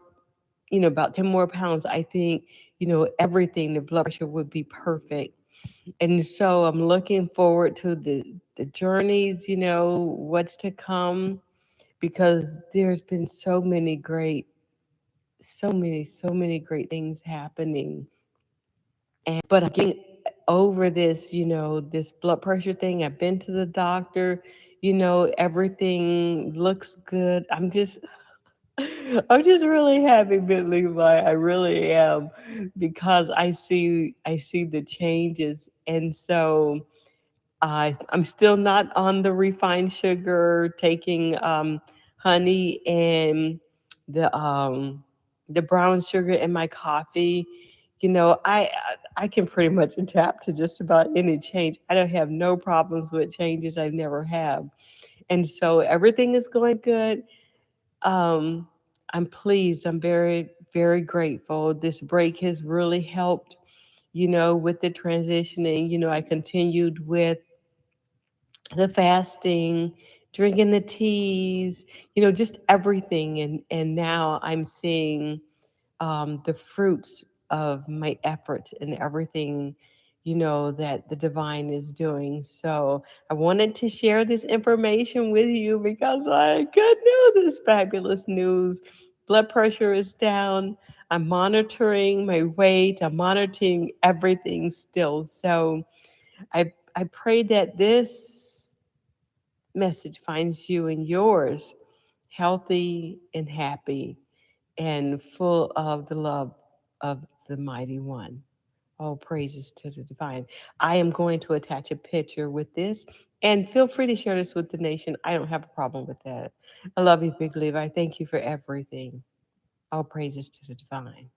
[SPEAKER 12] about 10 more pounds, I think, everything, the blood pressure would be perfect. And so I'm looking forward to the journeys, what's to come, because there's been so many great things happening. But I'm getting over this, this blood pressure thing. I've been to the doctor, everything looks good. I'm just really happy, Bit Levi. I really am because I see the changes. And so I'm still not on the refined sugar, taking honey and the brown sugar in my coffee. I can pretty much adapt to just about any change. I don't have no problems with changes. I never have, and so everything is going good. Um, I'm pleased. I'm very very grateful. This break has really helped. With the transitioning. I continued with the fasting, drinking the teas, just everything. And now I'm seeing the fruits of my efforts and everything, that the divine is doing. So I wanted to share this information with you because I good news, this fabulous news. Blood pressure is down. I'm monitoring my weight. I'm monitoring everything still. So I pray that this message finds you and yours healthy and happy and full of the love of the mighty one. All praises to the divine. I am going to attach a picture with this and feel free to share this with the nation. I don't have a problem with that. I love you, Big Levi. Thank you for everything. All praises to the divine.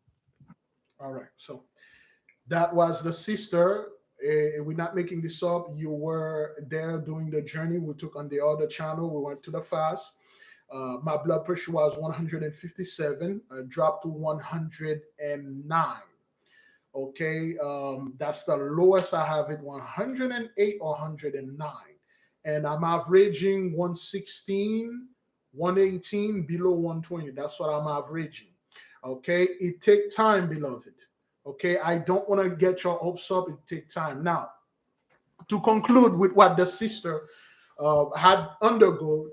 [SPEAKER 1] All right. So that was the sister. We're not making this up. You were there doing the journey we took on the other channel. We went to the fast. My blood pressure was 157, dropped to 109. Okay, that's the lowest I have it, 108 or 109. And I'm averaging 116, 118, below 120. That's what I'm averaging. Okay, it take time, beloved. Okay, I don't want to get your hopes up. It take time. Now, to conclude with what the sister had undergo,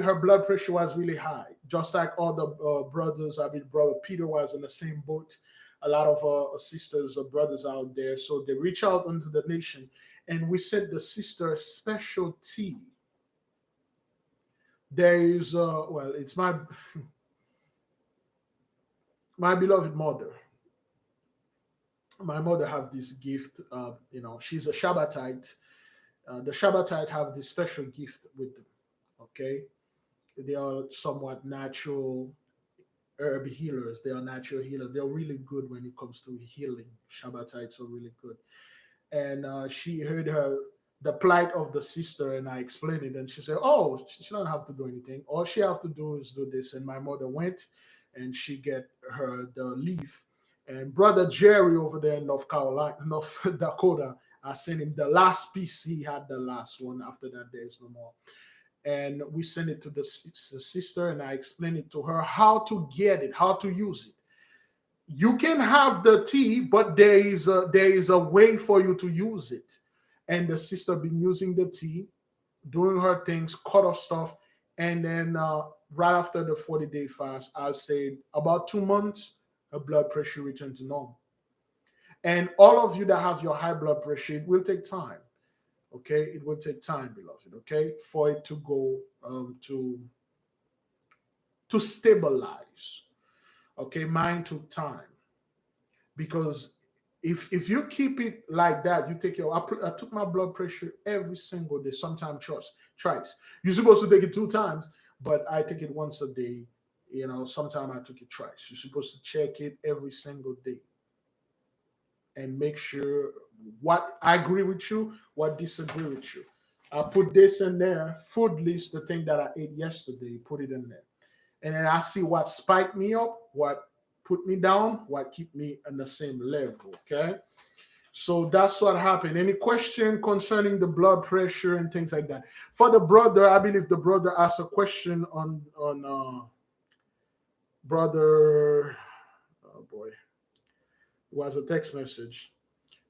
[SPEAKER 1] her blood pressure was really high, just like all the brothers. I mean, brother Peter was in the same boat. A lot of sisters or brothers out there, so they reach out into the nation, and we sent the sister a special tea. There is, well, it's my my beloved mother. My mother have this gift. She's a Shabbatite. The Shabbatite have this special gift with them. Okay, they are somewhat natural herb healers. They are natural healers. They're really good when it comes to healing. Shabbatites are really good. And she heard the plight of the sister, and I explained it, and she said, "Oh, she don't have to do anything. All she have to do is do this." And my mother went, and she get her the leaf. And brother Jerry over there in North Carolina, North Dakota, I sent him the last piece. He had the last one. After that, there is no more. And we sent it to the sister, and I explained it to her how to get it, how to use it. You can have the tea, but there is a way for you to use it. And the sister been using the tea, doing her things, cut off stuff, and then right after the 40-day fast, I'll say about 2 months, her blood pressure returned to normal. And all of you that have your high blood pressure, it will take time. Okay, it will take time, beloved. Okay, for it to go to stabilize. Okay, mine took time because if you keep it like that, you take I took my blood pressure every single day, sometimes twice. You're supposed to take it 2 times, but I take it once a day. Sometimes I took it twice. You're supposed to check it every single day and make sure what I agree with you, what disagree with you. I put this in there, food list, the thing that I ate yesterday, put it in there. And then I see what spiked me up, what put me down, what keep me on the same level. Okay. So that's what happened. Any question concerning the blood pressure and things like that? For the brother, I believe the brother asked a question on brother. Oh boy, it was a text message.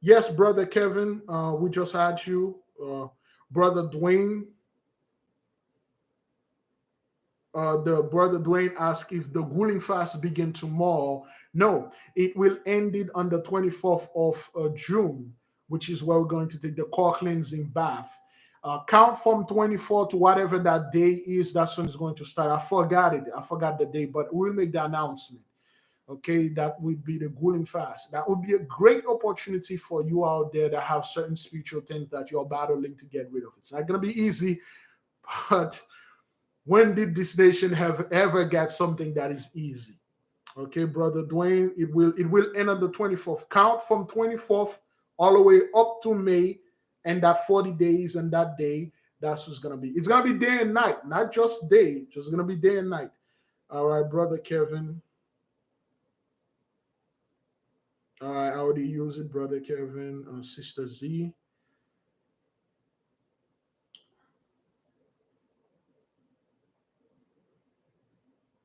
[SPEAKER 1] Yes, brother Kevin, we just had you. Brother Dwayne, the brother Dwayne asked if the grueling fast begin tomorrow. No, it will end it on the 24th of June, which is where we're going to take the core cleansing bath. Count from 24 to whatever that day is. That's when it's going to start. I forgot it. I forgot the day, but we'll make the announcement. Okay, that would be the grueling fast. That would be a great opportunity for you out there that have certain spiritual things that you're battling to get rid of. It's not going to be easy, but when did this nation have ever got something that is easy? Okay, brother Dwayne, it will end on the 24th. Count from 24th all the way up to May, and that 40 days and that day, that's what's going to be. It's going to be day and night, not just day, just going to be day and night. All right, brother Kevin. I already use it, brother Kevin, sister Z.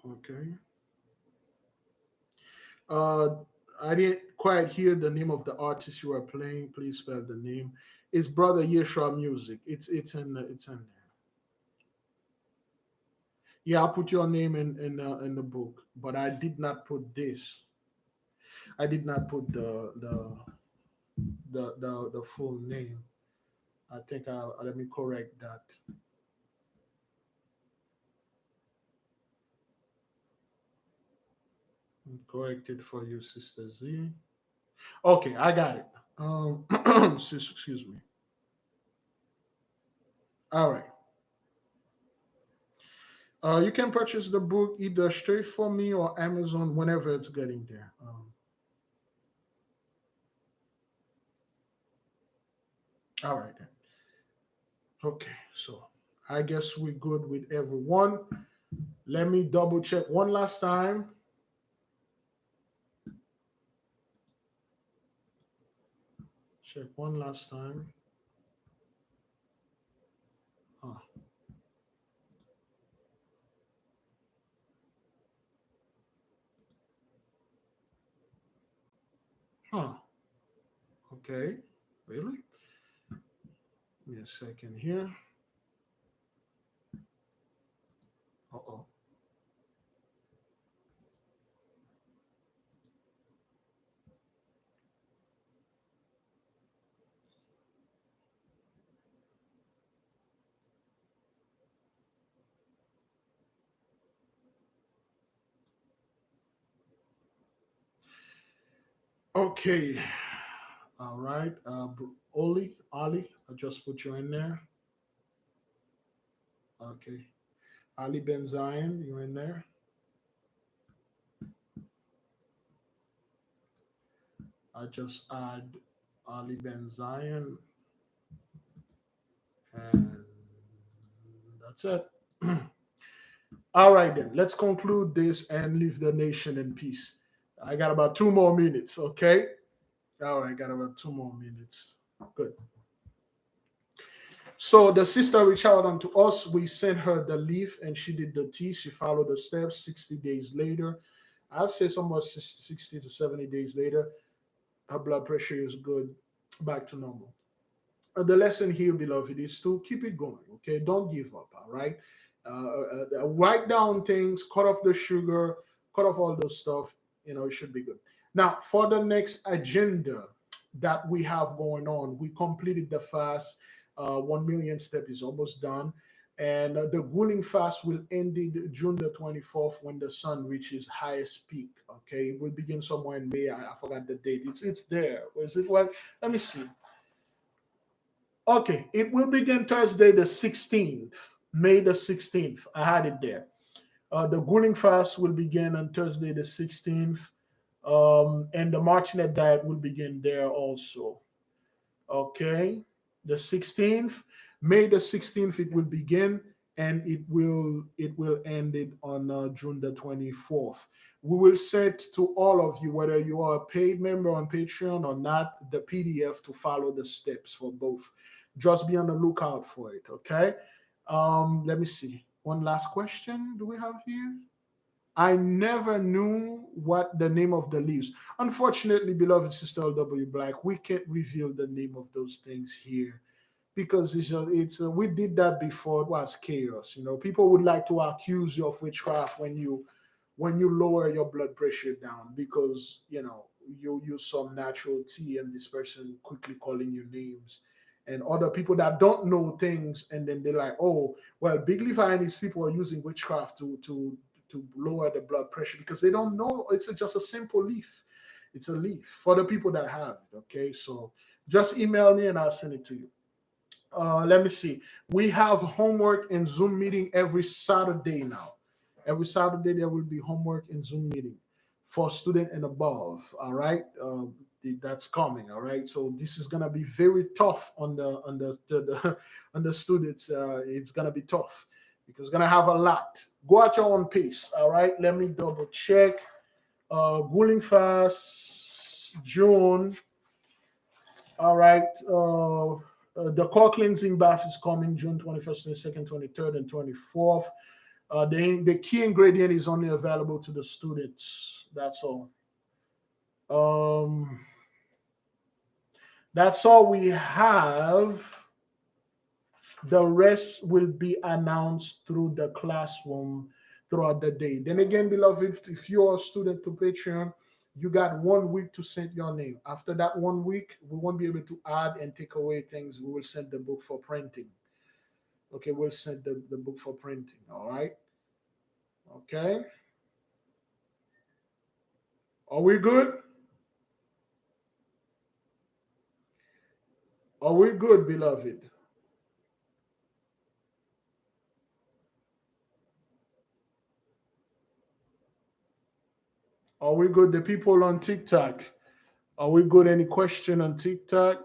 [SPEAKER 1] Okay. I didn't quite hear the name of the artist you are playing. Please spell the name. It's brother Yeshua Music. It's in there. Yeah, I'll put your name in the book, but I did not put this. I did not put the full name. I think let me correct that. Correct it for you, Sister Z. Okay, I got it. Excuse me. All right. You can purchase the book either straight from me or Amazon whenever it's getting there. All right then. Okay, so I guess we're good with everyone. Let me double check one last time. Check one last time. Huh. Huh. Okay. Really? Give me a second here. Uh-oh. Okay. All right. Ali, I just put you in there. Okay. Ali Ben Zion, you in there? I just add Ali Ben Zion, and that's it. All right, then. Let's conclude this and leave the nation in peace. I got about 2 more minutes, okay? All right, got about 2 more minutes. Good. So the sister reached out unto us. We sent her the leaf and she did the tea. She followed the steps 60 days later. I'll say somewhat 60 to 70 days later, her blood pressure is good, back to normal. The lesson here, beloved, is to keep it going, okay? Don't give up, all right? Write down things, cut off the sugar, cut off all those stuff, it should be good. Now, for the next agenda that we have going on, we completed the fast. 1 million step is almost done. And the grueling fast will end June the 24th when the sun reaches highest peak. Okay, it will begin somewhere in May. I forgot the date. It's there. Is it? Well, let me see. Okay, it will begin Thursday the 16th, May the 16th. I had it there. The grueling fast will begin on Thursday the 16th, and the Martinet diet will begin there also. Okay, the 16th, May the 16th, it will begin, and it will end it on June the 24th. We will send to all of you, whether you are a paid member on Patreon or not, the PDF to follow the steps for both. Just be on the lookout for it, okay? Let me see. One last question do we have here? I never knew what the name of the leaves. Unfortunately, beloved sister LW Black, we can't reveal the name of those things here because we did that before. It was chaos. People would like to accuse you of witchcraft when you lower your blood pressure down because you use some natural tea and this person quickly calling you names. And other people that don't know things, and then they're like, oh, well, Big Levi and these people are using witchcraft to lower the blood pressure because they don't know. It's just a simple leaf. It's a leaf for the people that have it. Okay, so just email me and I'll send it to you. Let me see. We have homework and Zoom meeting every Saturday now. Every Saturday there will be homework and Zoom meeting for student and above. All right, that's coming. All right, so this is gonna be very tough on the on the students. It's gonna be tough because it's gonna have a lot. Go at your own pace. All right, let me double check. Grueling fast June. All right. The core cleansing bath is coming June 21st, 22nd, 23rd, and 24th. The key ingredient is only available to the students. That's all. That's all we have. The rest will be announced through the classroom throughout the day. Then again, beloved, if you're a student to Patreon, you got 1 week to send your name. After that 1 week, we won't be able to add and take away things. We will send the book for printing. Okay, we'll send the book for printing. All right. Okay. Are we good? Are we good, beloved? Are we good? The people on TikTok, are we good? Any question on TikTok?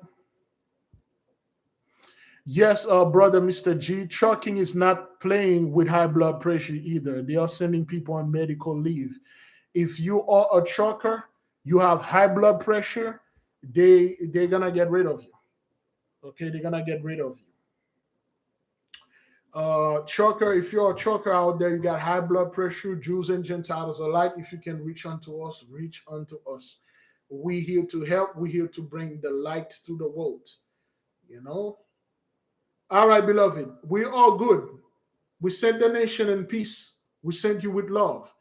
[SPEAKER 1] Yes, brother Mr. G, trucking is not playing with high blood pressure either. They are sending people on medical leave. If you are a trucker, you have high blood pressure, they're gonna get rid of you. Okay, they're gonna get rid of you. Choker, if you're a choker out there, you got high blood pressure, Jews and Gentiles alike. If you can reach unto us, reach unto us. We here to help. We here to bring the light to the world. You know. All right, beloved, we are good. We send the nation in peace. We send you with love.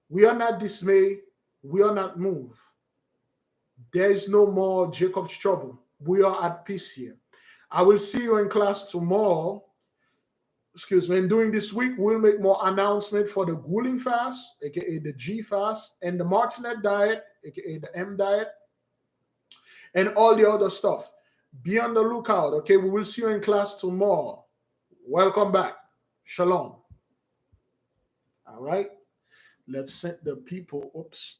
[SPEAKER 1] We are not dismayed. We are not moved. There is no more Jacob's trouble. We are at peace here. I will see you in class tomorrow. Excuse me. And during this week, we'll make more announcement for the Guling fast, aka the G fast, and the Martinet diet, aka the M diet, and all the other stuff. Be on the lookout. Okay, we will see you in class tomorrow. Welcome back. Shalom. All right. Let's set the people. Oops.